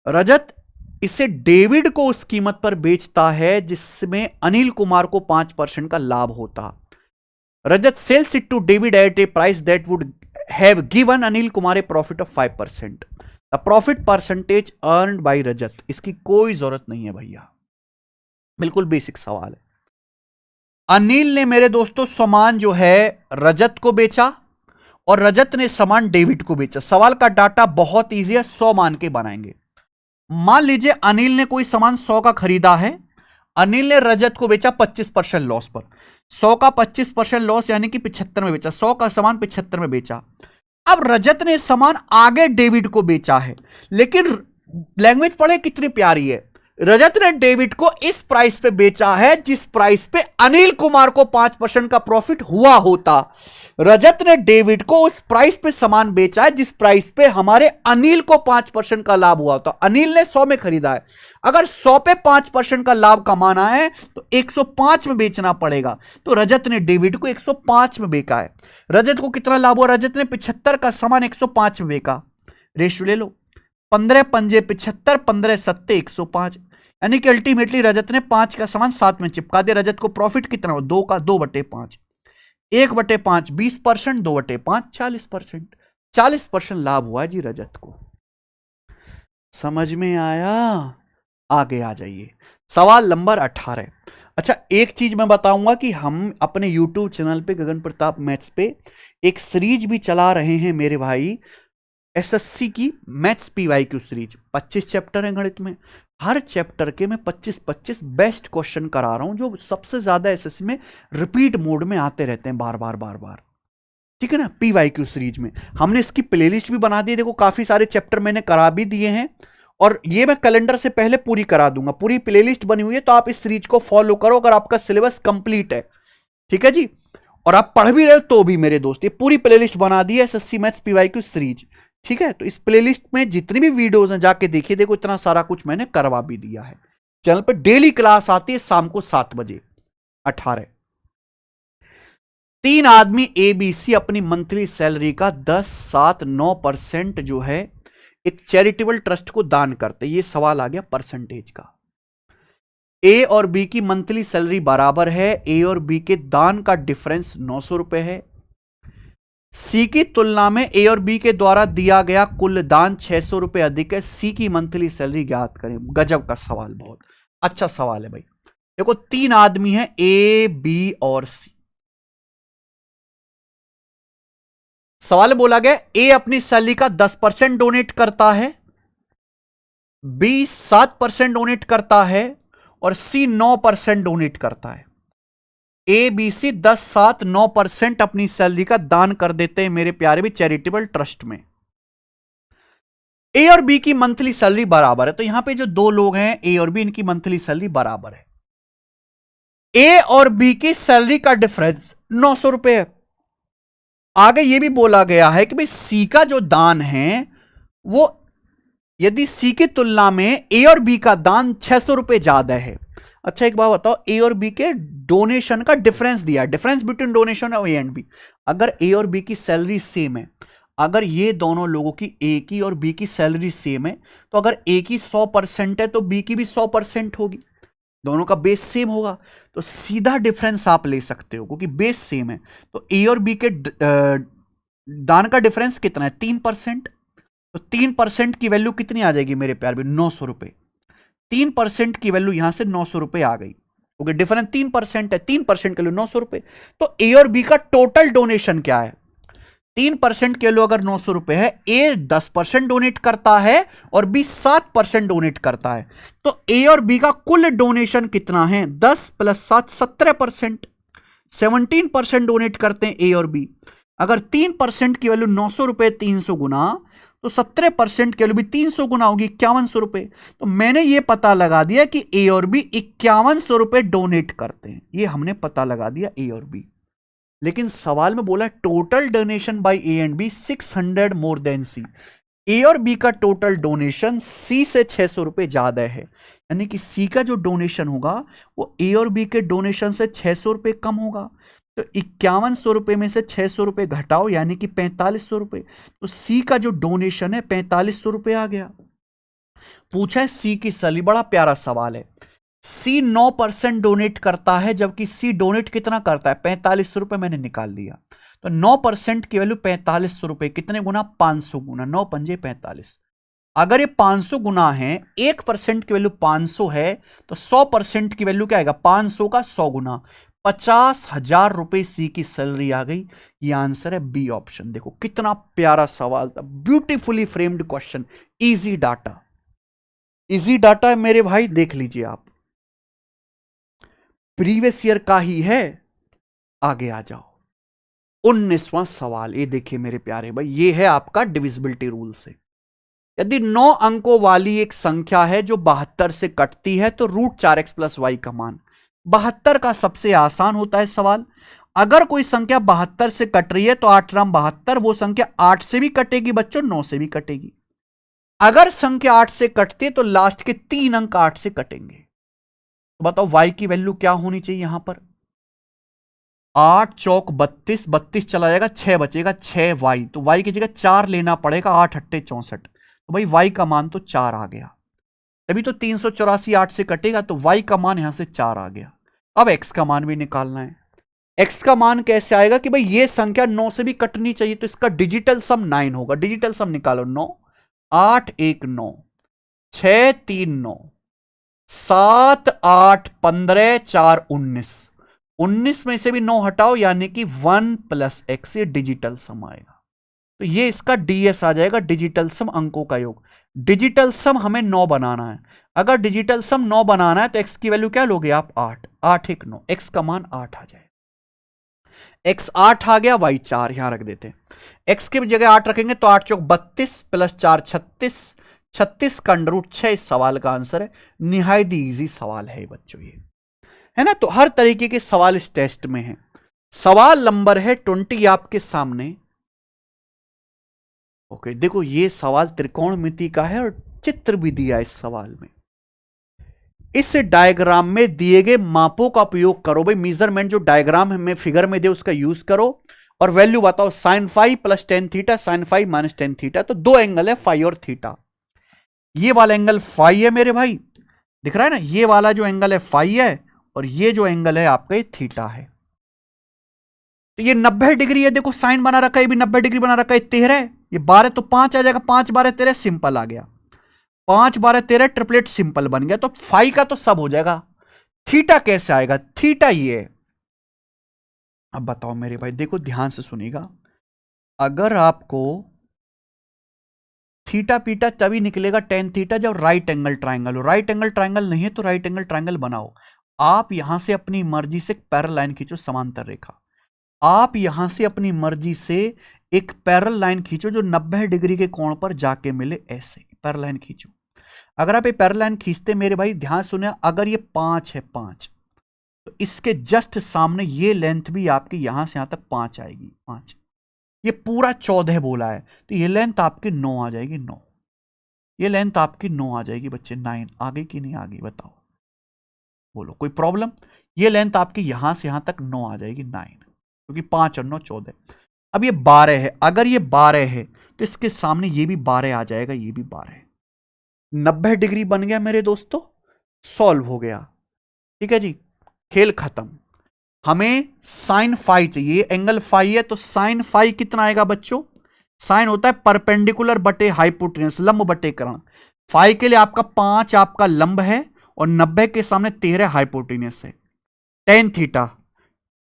A: रजत इसे डेविड को उस कीमत पर बेचता है जिसमें अनिल कुमार को 5% का लाभ होता। Rajat sells it to David at a price that would have given Anil Kumar a profit of 5%। The profit percentage earned by Rajat. इसकी कोई जरूरत नहीं है भैया, बिल्कुल बेसिक सवाल है। अनिल ने मेरे दोस्तों सामान जो है रजत को बेचा, और रजत ने सामान डेविड को बेचा। सवाल का डाटा बहुत इजी है, 100 मान के बनाएंगे। मान लीजिए अनिल ने कोई सामान 100 का खरीदा है, अनिल ने रजत को बेचा 25% लॉस पर। 100 का 25% लॉस यानी कि 75 में बेचा, 100 का सामान 75 में बेचा। अब रजत ने सामान आगे डेविड को बेचा है, लेकिन लैंग्वेज पढ़े कितनी प्यारी है। रजत ने डेविड को इस प्राइस पे बेचा है जिस प्राइस पे अनिल कुमार को 5% का प्रॉफिट हुआ होता। रजत ने डेविड को उस प्राइस पे सामान बेचा है जिस प्राइस पे हमारे अनिल को 5% का लाभ हुआ होता। अनिल ने 100 में खरीदा है, अगर 100 पे 5% का लाभ कमाना है तो 105 में बेचना पड़ेगा। तो रजत ने डेविड को 105 में बेचा है। रजत को कितना लाभ हुआ, रजत ने 75 का सामान 105 में बेचा। रेशियो ले लो, 15 पंजे 75, 15 सत्ते 105, यानी कि अल्टीमेटली रजत ने 5 का सामान 7 में चिपका दिया। रजत को प्रॉफिट कितना हो, 2 का 2/5, 1/5 20%, 2/5 40%। 40% लाभ हुआ जी रजत को। समझ में आया? आगे आ जाइए, सवाल नंबर 18। अच्छा, एक चीज मैं बताऊंगा कि हम अपने YouTube चैनल पे गगन प्रताप मैथ्स पे एक सीरीज भी चला रहे हैं मेरे भाई, एसएससी की मैथ्स PYQ सीरीज। 25 चैप्टर हैं गणित में, हर चैप्टर के मैं 25-25 बेस्ट क्वेश्चन करा रहा हूं जो सबसे ज्यादा एसएससी में रिपीट मोड में आते रहते हैं बार बार। ठीक है ना। PYQ सीरीज में हमने इसकी प्लेलिस्ट भी बना दी, देखो काफी सारे चैप्टर मैंने करा भी दिए हैं, और ये मैं कैलेंडर से पहले पूरी करा दूंगा। पूरी प्लेलिस्ट बनी हुई है, तो आप इस सीरीज को फॉलो करो अगर आपका सिलेबस कंप्लीट है। ठीक है जी। और आप पढ़ भी रहे हो तो भी मेरे दोस्त, ये पूरी प्लेलिस्ट बना दी है एसएससी मैथ्स पीवाईक्यू सीरीज, ठीक है। तो इस प्लेलिस्ट में जितनी भी वीडियोस हैं जाके देखिए, देखो इतना सारा कुछ मैंने करवा भी दिया है। चैनल पर डेली क्लास आती है शाम को 7 बजे 18। 3 आदमी एबीसी अपनी मंथली सैलरी का 10, 7, 9% जो है एक चैरिटेबल ट्रस्ट को दान करते। ये सवाल आ गया परसेंटेज का। ए और बी की मंथली सैलरी बराबर है, ए और बी के दान का डिफरेंस 900 रुपए है। सी की तुलना में ए और बी के द्वारा दिया गया कुल दान 600 रुपए अधिक है, सी की मंथली सैलरी ज्ञात करें। गजब का सवाल, बहुत अच्छा सवाल है भाई। देखो 3 आदमी हैं, ए बी और सी। सवाल बोला गया ए अपनी सैलरी का 10% डोनेट करता है, बी 7% डोनेट करता है और सी 9% डोनेट करता है। ए बी सी 10, 7, 9% अपनी सैलरी का दान कर देते हैं मेरे प्यारे भी चैरिटेबल ट्रस्ट में। ए और बी की मंथली सैलरी बराबर है, तो यहां पे जो दो लोग हैं ए और बी, इनकी मंथली सैलरी बराबर है। ए और बी की सैलरी का डिफरेंस 900 रुपए है। आगे यह भी बोला गया है कि भाई सी का जो दान है वो यदि सी की तुलना में ए और बी का दान 600 रुपए ज्यादा है। अच्छा एक बात बताओ, ए और बी के डोनेशन का डिफरेंस दिया, difference between donation of A and B. अगर ए और बी की सैलरी सेम है, अगर ये दोनों लोगों की ए की और बी की सैलरी सेम है, तो अगर ए की 100% है तो बी की भी 100% होगी, दोनों का बेस सेम होगा, तो सीधा डिफरेंस आप ले सकते हो क्योंकि बेस सेम है। तो ए और बी के दान का डिफरेंस कितना है? 3%। तो 3% की वैल्यू कितनी आ जाएगी मेरे प्यार भी? 900 रुपए। 3% की वैल्यू यहां से 900 रुपए आ गई, ओके। डिफरेंस 3% है, 3% की वैल्यू 900 रुपए। तो ए और बी का टोटल डोनेशन क्या है? 3% की वैल्यू अगर 900 रुपए है, ए 10% डोनेट करता है और बी 7% डोनेट करता है, तो ए और बी का कुल डोनेशन कितना है? 10 + 7 17%। 17% डोनेट करते हैं ए और बी। अगर 3% की वैल्यू 900 रुपए 300 गुना, तो 17% की वैल्यू भी 300 गुना होगी, 5100 रुपए। तो मैंने ये पता लगा दिया कि ए और बी 5100 रुपए डोनेट करते हैं, ये हमने पता लगा दिया ए और बी। लेकिन सवाल में बोला total donation by A and B 600 more than C. A और बी का टोटल डोनेशन सी से 600 रुपए ज्यादा है, यानी कि सी का जो डोनेशन होगा वो ए और बी के डोनेशन से 600 रुपए कम होगा। तो 5100 रुपए में से 600 रुपए घटाओ, यानी कि 4500 रुपए। तो सी का जो डोनेशन है 4500 रुपए आ गया। पूछा है सी की सैलरी, बड़ा प्यारा सवाल है। सी 9% डोनेट करता है, जबकि सी डोनेट कितना करता है? 4500 रुपए मैंने निकाल लिया। तो 9% की वैल्यू 4500 रुपए, कितने गुना? 500 गुना। 9 पंजे 45। अगर ये 500 गुना है, 1% की वैल्यू 500 है, तो 100% की वैल्यू क्या आएगा? 500 का 100 गुना, 50,000 रुपए सी की सैलरी आ गई। ये आंसर है बी ऑप्शन। देखो कितना प्यारा सवाल था, beautifully framed question, easy data. Easy data है मेरे भाई, देख लीजिए आप, प्रीवियस ईयर का ही है। आगे आ जाओ, 19वां सवाल। ये देखिए मेरे प्यारे भाई, ये है आपका डिविजिबिलिटी रूल से। यदि 9 अंकों वाली एक संख्या है जो 72 से कटती है, तो √4x + y का मान। 72 का सबसे आसान होता है सवाल। अगर कोई संख्या 72 से कट रही है तो 8 राम 72, वो संख्या 8 से भी कटेगी बच्चों, 9 से भी कटेगी। अगर संख्या 8 से कटती है तो लास्ट के 3 अंक 8 से कटेंगे। तो बताओ y की वैल्यू क्या होनी चाहिए यहां पर? 8 चौक 32, 32 चला जाएगा, 6 बचेगा, 6y। तो y की जगह 4 लेना पड़ेगा, 8 8 64। तो भाई y का मान तो 4 आ गया। तभी तो 384 8 से कटेगा, तो y का मान यहां से 4 आ गया। अब x का मान भी निकालना है। x का मान कैसे आएगा कि भाई ये संख्या 9 से भी कटनी चाहिए, तो इसका डिजिटल सम 9 होगा। डिजिटल सम निकालो। 9 8 1 9 6 3 9 7 8 15 4 19। 19 में से भी 9 हटाओ, यानी कि 1 + x, ये डिजिटल सम आएगा। तो ये इसका ds आ जाएगा, डिजिटल सम अंकों का योग। डिजिटल सम हमें 9 बनाना है। अगर डिजिटल सम 9 बनाना है तो x की वैल्यू क्या लोगे आप? 8। 8 1 9, x का मान 8 आ जाए। x 8 आ गया, y 4 यहां रख देते हैं। x की जगह 8 रखेंगे तो 8 चौक 32 + 4 36, 36 का √6 इस सवाल का आंसर है। निहायत इजी सवाल है बच्चों ये, है ना। तो हर तरीके के सवाल इस टेस्ट में है। सवाल नंबर है 20 आपके सामने। ओके, देखो ये सवाल त्रिकोणमिति का है और चित्र भी दिया है इस सवाल में। इस डायग्राम में दिए गए मापों का उपयोग करो। भाई मेजरमेंट जो डायग्राम में फिगर में दे उसका यूज करो और वैल्यू बताओ। Sine five plus ten theta, sine five minus ten theta. तो दो एंगल है फाइव और थीटा। ये वाला एंगल फाइव है मेरे भाई, दिख रहा है ना। ये वाला जो एंगल है फाइव है और ये जो एंगल है आपका ये थीटा है। तो ये 90 डिग्री है। देखो साइन बना रखा है, ये भी 90 डिग्री बना रखा है। 13 ये 12 तो 5 आ जाएगा। 5 12 13 सिंपल आ गया। 5 12 13 ट्रिपलेट सिंपल बन गया। तो फाइव का तो सब हो जाएगा। थीटा कैसे आएगा? थीटा ये है। अब बताओ मेरे भाई, देखो ध्यान से सुनिएगा। अगर आपको थीटा पीटा तभी निकलेगा टेन थीटा जब राइट एंगल ट्राइंगल हो। राइट एंगल ट्राइंगल नहीं है तो राइट एंगल ट्राइंगल बनाओ। आप यहां से अपनी मर्जी से पैरेलल लाइन खींचो, समांतर रेखा। आप यहां से अपनी मर्जी से एक पैरेलल लाइन खींचो जो 90 डिग्री के कोण पर जाके मिले। ऐसे पैरेलल लाइन खींचो। अगर आप ये पैरेलल लाइन खींचते मेरे भाई, ध्यान सुनिए, अगर ये 5 है 5, तो इसके जस्ट सामने ये लेंथ भी आपकी यहां से यहां तक 5 आएगी। 5 ये पूरा 14 बोला है तो ये लेंथ आपकी 9 आ जाएगी। 9 ये लेंथ आपकी 9 आ जाएगी बच्चे। 9 आगे की नहीं आगे बताओ, बोलो कोई प्रॉब्लम? ये लेंथ आपकी यहां से यहां तक 9 आ जाएगी। 9 क्योंकि 5 और 9 14। अब ये 12 है। अगर ये 12 है तो इसके सामने ये भी 12 आ जाएगा। ये भी 12 है। 90 डिग्री बन गया मेरे दोस्तों, सॉल्व हो गया। ठीक है जी, खेल खत्म। हमें साइन फाइव चाहिए। एंगल फाइव है तो साइन फाइव कितना आएगा बच्चों? साइन होता है परपेंडिकुलर बटे हाइपोटेन्यूस, लंब बटे कर्ण। फाइव के लिए आपका 5 आपका लंब है और 90 के सामने 13 हाइपोटेन्यूस है। टेन थीटा,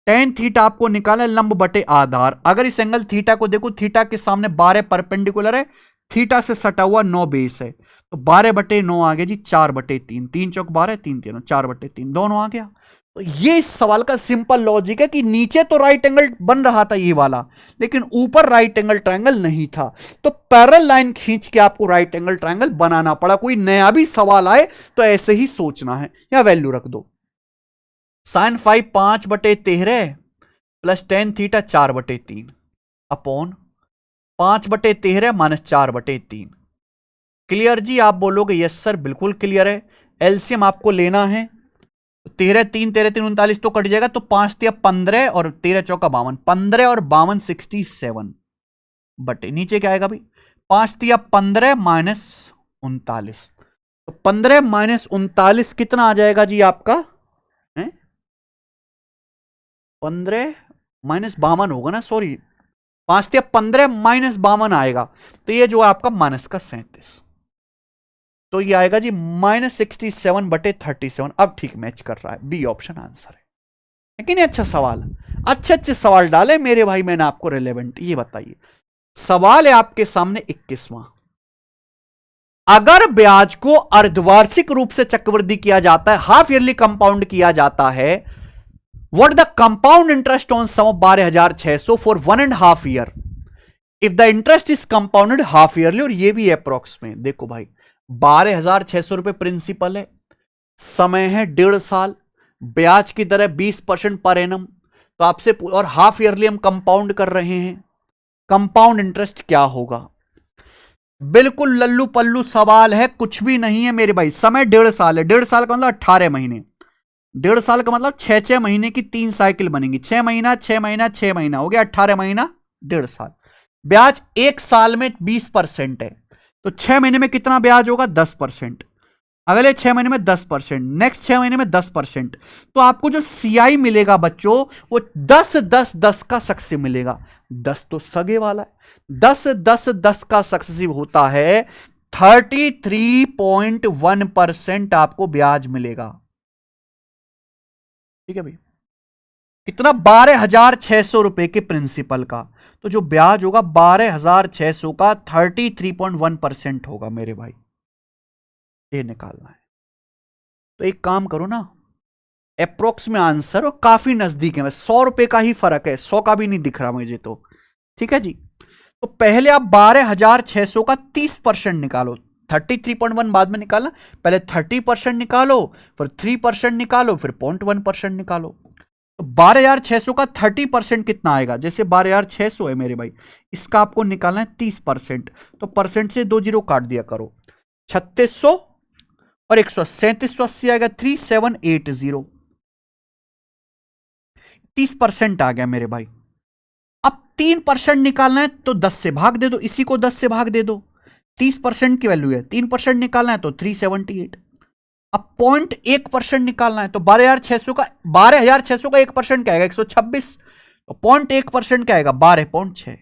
A: टेन थीटा आपको निकाला लंब बटे आधार। अगर इस एंगल थीटा को देखो, थीटा के सामने 12 परपेंडिकुलर है, थीटा से सटा हुआ 9 बेस है, तो 12 बटे 9 आ गया जी 4 बटे 3। 3 चौक 12, 3 3 4 बटे 3 दोनों आ गया। तो ये इस सवाल का सिंपल लॉजिक है कि नीचे तो राइट एंगल बन रहा था ये वाला, लेकिन ऊपर राइट एंगल ट्रायंगल नहीं था, तो पैरेलल लाइन खींच के आपको राइट एंगल ट्रायंगल बनाना पड़ा। कोई नया भी सवाल आए तो ऐसे ही सोचना है, या वैल्यू रख दो। साइन फाइव 5 बटे 13 प्लस टेन थीटा 4 बटे 3 अपॉन 5 बटे 13 माइनस 4 बटे 3। क्लियर जी? आप बोलोगे यस सर बिल्कुल क्लियर है। एलसीएम आपको लेना है। 13 3 13 3 39 तो कट जाएगा, तो 5 तिया 15 और 13 चौका 52। 15 और 52 67 बटे नीचे क्या आएगा भाई? 5 तिया 15 माइनस 39। तो 15 माइनस 39 कितना आ जाएगा जी आपका? 15 माइनस 52 होगा ना, सॉरी 5 तिया 15 माइनस 52 आएगा, तो ये जो है आपका माइनस का 37। तो ये आएगा जी माइनस 67 बटे 37। अब ठीक मैच कर रहा है, बी ऑप्शन आंसर है। लेकिन ये अच्छा सवाल, अच्छे अच्छे सवाल डाले मेरे भाई मैंने आपको रिलेवेंट। ये बताइए, सवाल है आपके सामने 21वां। अगर ब्याज को अर्धवार्षिक रूप से चक्रवृद्धि किया जाता है, हाफ ईयरली कंपाउंड किया जाता है, what the compound interest on sum of 12,600 for 1.5 year if the interest is compounded half yearly. और ये भी अप्रोक्स में देखो भाई, 12,600 रुपए प्रिंसिपल है, समय है 1.5 साल, ब्याज की दर 20% पर एनम। तो आपसे और हाफ ईयरली हम कंपाउंड कर रहे हैं, कंपाउंड इंटरेस्ट क्या होगा? बिल्कुल लल्लू पल्लू सवाल है, कुछ भी नहीं है मेरे भाई। समय 1.5 साल है। 1.5 साल का मतलब 18 महीने। 1.5 साल का मतलब 6 महीने की 3 साइकिल बनेंगी। 6 महीना 6 महीना 6 महीना हो गया 18 महीना 1.5 साल। ब्याज 1 साल में 20% है, तो 6 महीने में कितना ब्याज होगा? 10%। अगले 6 महीने में 10%, नेक्स्ट 6 महीने में 10%। तो आपको जो सीआई मिलेगा बच्चों वो 10 10 10 का सक्सेसिव मिलेगा। 10 तो सगे वाला है, 10 10 10 का सक्सेसिव होता है 33.1% आपको ब्याज मिलेगा। ठीक है भाई, कितना? 12,600 रुपए के प्रिंसिपल का, तो जो ब्याज होगा 12,600 का 33.1% होगा मेरे भाई। ये निकालना है। तो एक काम करो ना, अप्रोक्स में आंसर और काफी नजदीक है, 100 रुपए का ही फर्क है, 100 का भी नहीं दिख रहा मुझे तो। ठीक है जी, तो पहले आप 12,600 का 30% निकालो। 33.1 बाद में निकालना, पहले 30% निकालो, फिर 3% निकालो, फिर 0.1% निकालो। तो 12,600 का 30% कितना आएगा? जैसे 12,600 है मेरे भाई, इसका आपको निकालना है 30%, तो परसेंट से 2 जीरो काट दिया करो। 3600 और 180 आएगा 3780, 30% आ गया मेरे भाई। अब 3% निकालना है तो 10 से भाग दे दो, इसी को 10 से भाग दे दो, 30% की वैल्यू है, 3% निकालना है तो 378। अब 0.1% निकालना है तो 12,600 का 1% क्या आएगा? 126। तो 0.1% क्या आएगा? 12.6,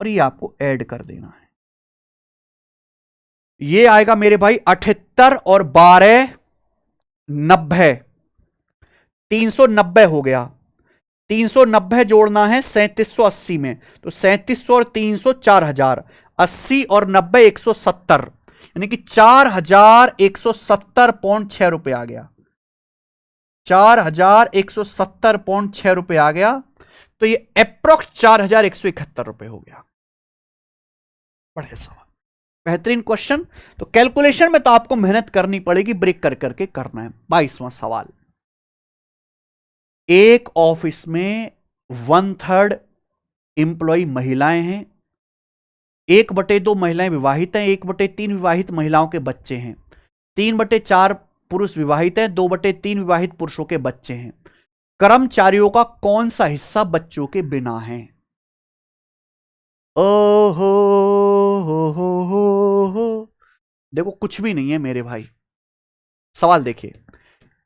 A: और ये आपको ऐड कर देना है। ये आएगा मेरे भाई 78 और 12 90, 390 हो गया। 390 जोड़ना है 3780 में, तो 3700 और 300 4000, 80 और 90 170, यानी कि 4170.6 रुपए आ गया। 4170.6 रुपए आ गया, तो ये अप्रोक्स 4171 रुपए हो गया। बढ़िया सवाल, बेहतरीन क्वेश्चन। तो कैलकुलेशन में तो आपको मेहनत करनी पड़ेगी, ब्रेक कर करके करना है। 22वां सवाल, एक ऑफिस में 1/3 एम्प्लॉय महिलाएं हैं, 1/2 महिलाएं विवाहित हैं, 1/3 विवाहित महिलाओं के बच्चे हैं, 3/4 पुरुष विवाहित हैं, 2/3 विवाहित पुरुषों के बच्चे हैं। कर्मचारियों का कौन सा हिस्सा बच्चों के बिना है? ओहो हो। देखो कुछ भी नहीं है मेरे भाई, सवाल देखिए।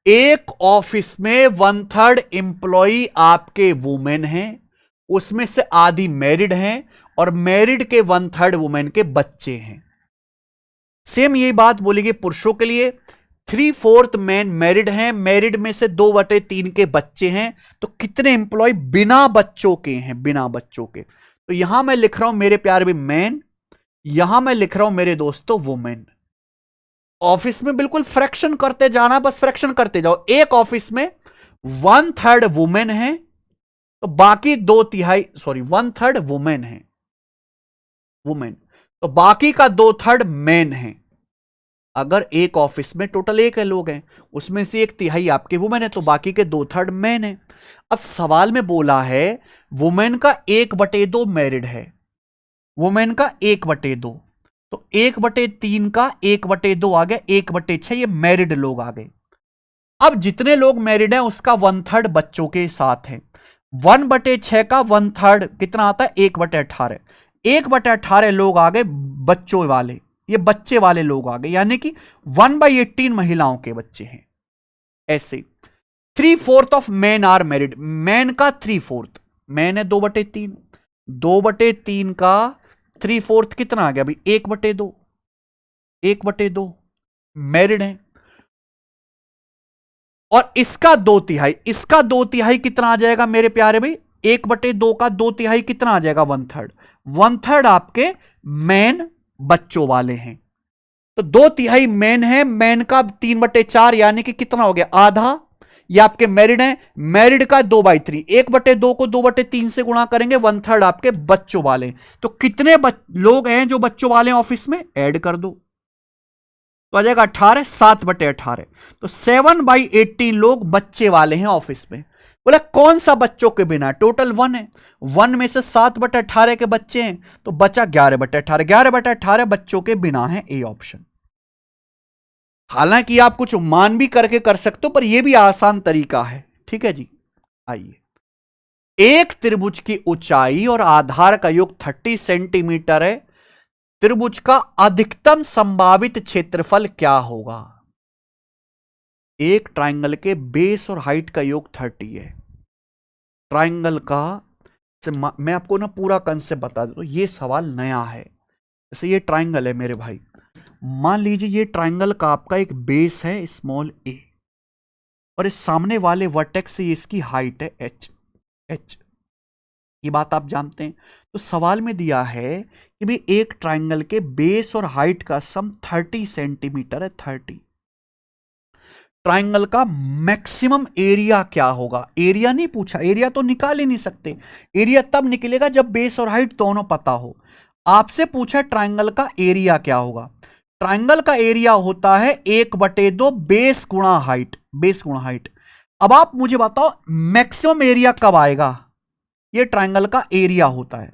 A: एक ऑफिस में 1/3 एम्प्लॉय आपके वुमेन हैं, उसमें से आधी मैरिड हैं, और मैरिड के 1/3 वुमेन के बच्चे हैं। सेम यही बात बोलेगी पुरुषों के लिए। 3/4 मैन मैरिड हैं, मैरिड में से 2/3 के बच्चे हैं, तो कितने एम्प्लॉय बिना बच्चों के हैं? बिना बच्चों के। तो यहां मैं लिख रहा हूं मेरे प्यारे भी मैन, यहां मैं लिख रहा हूं मेरे दोस्तों वुमेन। ऑफिस में बिल्कुल फ्रैक्शन करते जाना, बस फ्रैक्शन करते जाओ। एक ऑफिस में 1/3 वुमेन है, तो बाकी 1/3 वुमेन है, वुमेन, तो बाकी का 2/3 मैन है। अगर एक ऑफिस में टोटल 1 लोग हैं, उसमें से 1/3 आपके वुमेन है, तो बाकी के 2/3 मैन है। अब सवाल में बोला है वुमेन का 1/2 मैरिड है, वुमेन का 1/2, तो 1/3 का 1/2 आ गया, 1/6 ये मैरिड लोग आ गए। अब जितने लोग मैरिड हैं उसका 1/3 बच्चों के साथ है। 1/6 का 1/3 कितना आता है? 1/18। 1/18 लोग आ गए बच्चों वाले, ये बच्चे वाले लोग आ गए, यानी कि 1/18 महिलाओं के बच्चे हैं। ऐसे 3/4 of man are married, man का 3/4, मैन है 2/3, 2/3 का 3/4 कितना आ गया भाई? 1/2, 1/2 मैरिड है। और इसका 2/3, इसका 2/3 कितना आ जाएगा मेरे प्यारे भाई? 1/2 का 2/3 कितना आ जाएगा? 1/3, 1/3 आपके मैन बच्चों वाले हैं, तो 2/3 मैन है, मैन का 3/4, यानी कि कितना हो गया? आधा। ये आपके मैरिड हैं, मैरिड का 2/3, 1/2 को 2/3 से गुणा करेंगे, 1/3 आपके बच्चों वाले। तो कितने लोग हैं जो बच्चों वाले ऑफिस में? ऐड कर दो, तो आ जाएगा 18, 7/18, तो 7/18 लोग बच्चे वाले हैं ऑफिस में। बोला कौन सा बच्चों के बिना? टोटल 1 है, 1 में से 7/18 के बच्चे हैं, तो बचा 11/18, 11/18 बच्चों के बिना है, ए ऑप्शन। हालांकि आप कुछ मान भी करके कर सकते हो, पर यह भी आसान तरीका है। ठीक है जी, आइए। एक त्रिभुज की ऊंचाई और आधार का योग 30 सेंटीमीटर है, त्रिभुज का अधिकतम संभावित क्षेत्रफल क्या होगा? एक ट्राइंगल के बेस और हाइट का योग 30 है। ट्राइंगल का मैं आपको ना पूरा कंसेप्ट बता दूं, ये सवाल नया है। जैसे ये ट्राइंगल है मेरे भाई, मान लीजिए ये ट्राइंगल का आपका एक बेस है स्मॉल ए, और इस सामने वाले वर्टेक्स से इसकी हाइट है एच, ये बात आप जानते हैं। तो सवाल में दिया है कि भाई एक ट्राइंगल के बेस और हाइट का सम 30 सेंटीमीटर है, 30। ट्राइंगल का मैक्सिमम एरिया क्या होगा? एरिया नहीं पूछा, एरिया तो निकाल ही नहीं सकते, एरिया तब निकलेगा जब बेस और हाइट दोनों पता हो। आपसे पूछा ट्राइंगल का एरिया क्या होगा। ट्राइंगल का एरिया होता है 1/2 बेस गुणा हाइट, बेस गुणा हाइट। अब आप मुझे बताओ मैक्सिमम एरिया कब आएगा? ये ट्रायंगल का एरिया होता है।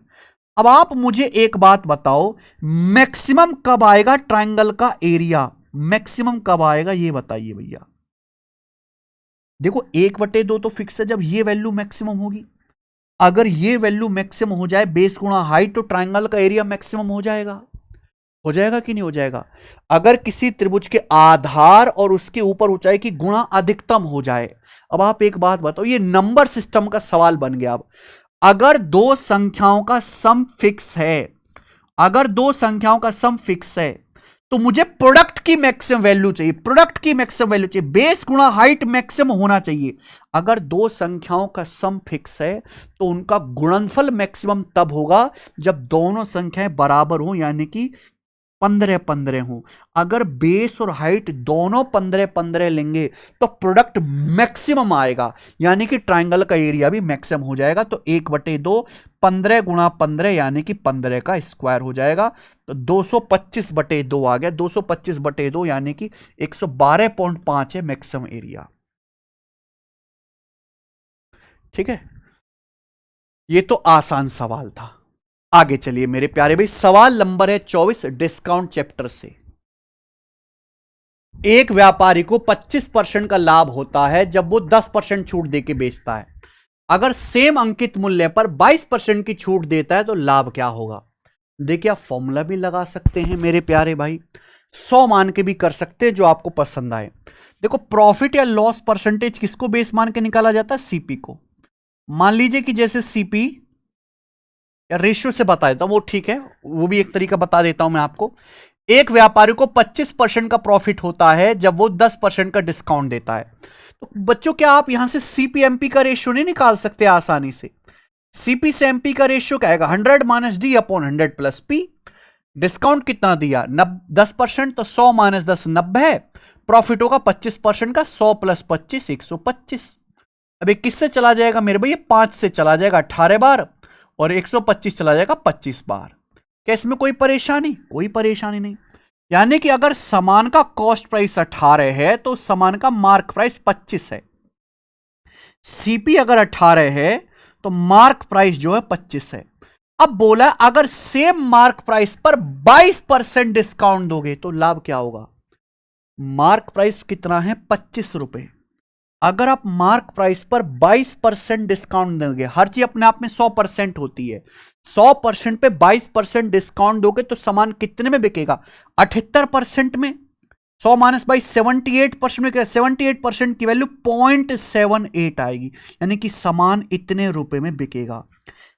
A: अब आप मुझे एक बात बताओ, मैक्सिमम कब आएगा ट्रायंगल का एरिया? मैक्सिमम कब आएगा ये बताइए भैया। देखो 1/2 तो फिक्स है, जब ये वैल्यू मैक्सिमम होगी। अगर ये वैल्यू मैक्सिमम हो जाए, बेस गुणा हाइट, तो ट्रायंगल का एरिया मैक्सिमम हो जाएगा। हो जाएगा कि नहीं हो जाएगा? अगर किसी त्रिभुज के आधार और उसके ऊपर ऊंचाई की गुणा अधिकतम हो जाए। अब आप एक बात बताओ, ये नंबर सिस्टम का सवाल बन गया। अब अगर दो संख्याओं का सम फिक्स है, अगर दो संख्याओं का सम फिक्स है, तो मुझे प्रोडक्ट की मैक्सिमम वैल्यू चाहिए। प्रोडक्ट की मैक्सिमम वैल्यू चाहिए, बेस गुणा हाइट मैक्सिमम होना चाहिए। अगर दो संख्याओं का सम फिक्स है तो उनका गुणनफल मैक्सिमम तब होगा जब दोनों संख्याएं बराबर हो, यानी कि 15-15 हो। अगर बेस और हाइट दोनों 15-15 लेंगे तो प्रोडक्ट मैक्सिमम आएगा, यानी कि ट्रायंगल का एरिया भी मैक्सिमम हो जाएगा। तो 1/2 15 गुणा 15 यानी कि 15 का स्क्वायर हो जाएगा। तो 225/2 आ गया। 225/2 यानी कि 112.5 है मैक्सिमम एरिया। ठीक है, ये तो आसान सवाल था। आगे चलिए मेरे प्यारे भाई, सवाल नंबर है 24 डिस्काउंट चैप्टर से। एक व्यापारी को 25% का लाभ होता है जब वो 10% छूट देके बेचता है। अगर सेम अंकित मूल्य पर 22% की छूट देता है तो लाभ क्या होगा? देखिए, आप फॉर्मूला भी लगा सकते हैं मेरे प्यारे भाई, 100 मान के भी कर सकते हैं, जो आपको पसंद आए। देखो, प्रॉफिट या लॉस परसेंटेज किसको बेस मान के निकाला जाता है? सीपी को। मान लीजिए कि जैसे सीपी या रेशियो से बता देता हूं, वो ठीक है, वो भी एक तरीका बता देता हूं मैं आपको। एक व्यापारी को 25% का प्रॉफिट होता है जब वो 10% का डिस्काउंट देता है। तो बच्चों, क्या आप यहां से सीपीएमपी का रेशियो नहीं निकाल सकते आसानी से? सीपी से एमपी का रेशियो क्या आएगा? 100 - d/100 + p। डिस्काउंट कितना दिया? 10%, तो 100 - 10 90 है। प्रॉफिट होगा 25% का, 100 + 25 125। अब ये किससे चला जाएगा मेरे भाई? ये 5 से चला जाएगा 18 बार, और 125 चला जाएगा 25 बार। क्या इसमें कोई परेशानी? कोई परेशानी नहीं। यानी कि अगर सामान का कॉस्ट प्राइस 18 है तो सामान का मार्क प्राइस 25 है। सीपी अगर 18 है तो मार्क प्राइस जो है 25 है। अब बोला अगर सेम मार्क प्राइस पर 22% डिस्काउंट दोगे तो लाभ क्या होगा? मार्क प्राइस कितना है? 25 रुपए। अगर आप मार्क प्राइस पर 22% डिस्काउंट दोगे, हर चीज अपने आप में 100% होती है, 100% पे 22% डिस्काउंट दोगे तो सामान कितने में बिकेगा? 78% में। 100 - 22 78% में। क्या 78% की वैल्यू 0.78 आएगी, यानी कि सामान इतने रुपए में बिकेगा।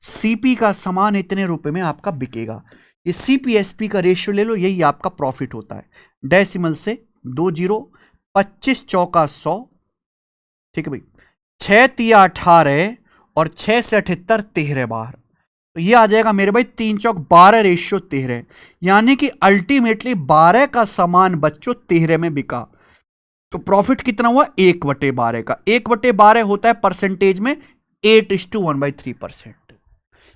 A: सीपी का सामान इतने रुपए में आपका बिकेगा। ये सीपीएसपी का रेशियो ले लो, यही आपका प्रॉफिट होता है। डेसिमल से 2 जीरो, 25 चौका 100। ठीक है भाई, 6 तिया 18 और 6 से 78 13 बार। तो ये आ जाएगा मेरे भाई 3 चौक 12 रेशियो 13, यानी कि अल्टीमेटली 12 का सामान बच्चों 13 में बिका। तो प्रॉफिट कितना हुआ? 1/12 का। 1/12 होता है परसेंटेज में 8:1/3%।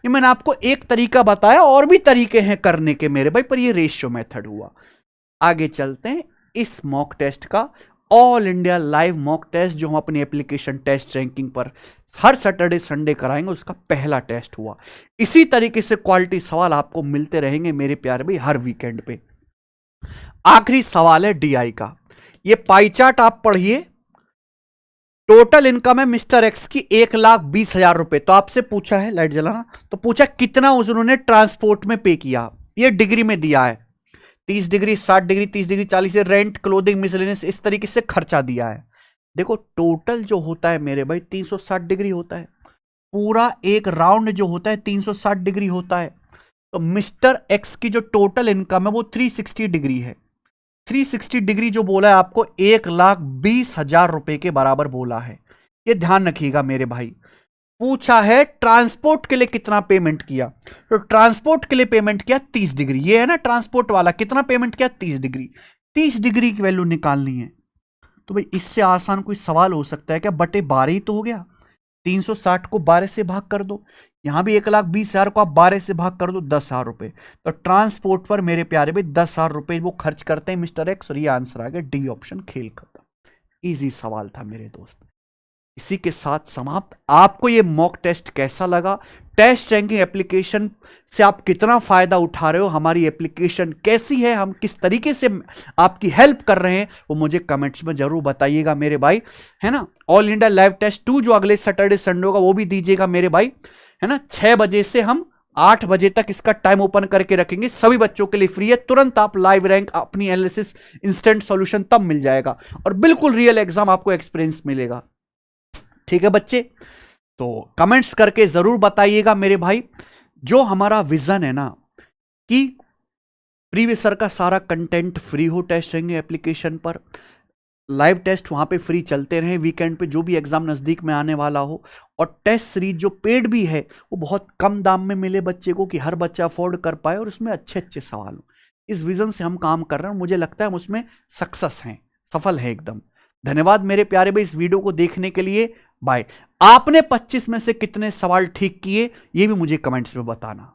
A: ये मैंने आपको एक तरीका बताया, और भी तरीके हैं करने के मेरे भाई, पर ये रेशियो मेथड हुआ। आगे चलते हैं। इस मॉक टेस्ट का all India live mock test जो हम अपनी एप्लीकेशन टेस्ट रैंकिंग पर हर सैटरडे संडे कराएंगे, उसका पहला टेस्ट हुआ। इसी तरीके से क्वालिटी सवाल आपको मिलते रहेंगे मेरे प्यारे भाई हर वीकेंड पे। आखिरी सवाल है डीआई का। ये पाई चार्ट आप पढ़िए। टोटल इनकम है मिस्टर एक्स की 1,20,000 रुपए। तो आपसे पूछा है, लाइट जलाना, तो पूछा कितना उन्होंने ट्रांसपोर्ट में पे किया। ये डिग्री में दिया है, 30 degree, 60 degree, 30 degree, 40, rent, clothing, miscellaneous, इस तरीके से खर्चा दिया है। देखो, टोटल जो होता है मेरे भाई 360 डिग्री होता है। पूरा एक राउंड जो होता है 360 डिग्री होता है। तो मिस्टर एक्स की जो टोटल इनकम है वो 360 डिग्री है। 360 डिग्री जो बोला है आपको 1,20,000 रुपए के बराबर बोला है। ये ध्यान रखिएगा मेरे भाई। पूछा है ट्रांसपोर्ट के लिए कितना पेमेंट किया, तो ट्रांसपोर्ट के लिए पेमेंट किया 30 डिग्री। ये है ना ट्रांसपोर्ट वाला, कितना पेमेंट किया? 30 डिग्री। 30 डिग्री की वैल्यू निकालनी है। तो भाई इससे आसान कोई सवाल हो सकता है क्या? बटे 12 ही तो हो गया। 360 को 12 से भाग कर दो। यहां भी 1,20,000 को आप 12 से भाग कर दो, 10,000 रुपए। तो ट्रांसपोर्ट पर मेरे प्यारे भाई 10,000 रुपए वो खर्च करते हैं मिस्टर एक्स, और ये आंसर आ गया डी ऑप्शन, खेल खत्म। इजी सवाल था मेरे दोस्त। इसी के साथ समाप्त। आपको ये मॉक टेस्ट कैसा लगा? टेस्ट रैंकिंग एप्लीकेशन से आप कितना फायदा उठा रहे हो? हमारी एप्लीकेशन कैसी है? हम किस तरीके से आपकी हेल्प कर रहे हैं वो मुझे कमेंट्स में जरूर बताइएगा मेरे भाई, है ना। ऑल इंडिया लाइव टेस्ट 2 जो अगले सैटरडे संडे होगा वो भी दीजिएगा मेरे भाई, है ना। 6 बजे से हम 8 बजे तक इसका टाइम ओपन करके रखेंगे, सभी बच्चों के लिए फ्री है। तुरंत आप लाइव रैंक, अपनी एनालिसिस, इंस्टेंट सॉल्यूशन तब मिल जाएगा और बिल्कुल रियल एग्जाम आपको एक्सपीरियंस मिलेगा। ठीक है बच्चे, तो कमेंट्स करके जरूर बताइएगा मेरे भाई। जो हमारा विजन है ना कि प्रीवियस ईयर का सारा कंटेंट फ्री हो टेस्ट रहेंगे एप्लीकेशन पर, लाइव टेस्ट वहां पे फ्री चलते रहे वीकेंड पे, जो भी एग्जाम नजदीक में आने वाला हो, और टेस्ट सीरीज जो पेड भी है वो बहुत कम दाम में मिले बच्चे को, कि हर बच्चा अफोर्ड कर पाए और उसमें अच्छे अच्छे सवाल हो। इस विजन से हम काम कर रहे हैं और मुझे लगता है हम उसमें सक्सेस हैं, सफल हैं एकदम। धन्यवाद मेरे प्यारे भाई इस वीडियो को देखने के लिए। बाय। आपने 25 में से कितने सवाल ठीक किए ये भी मुझे कमेंट्स में बताना।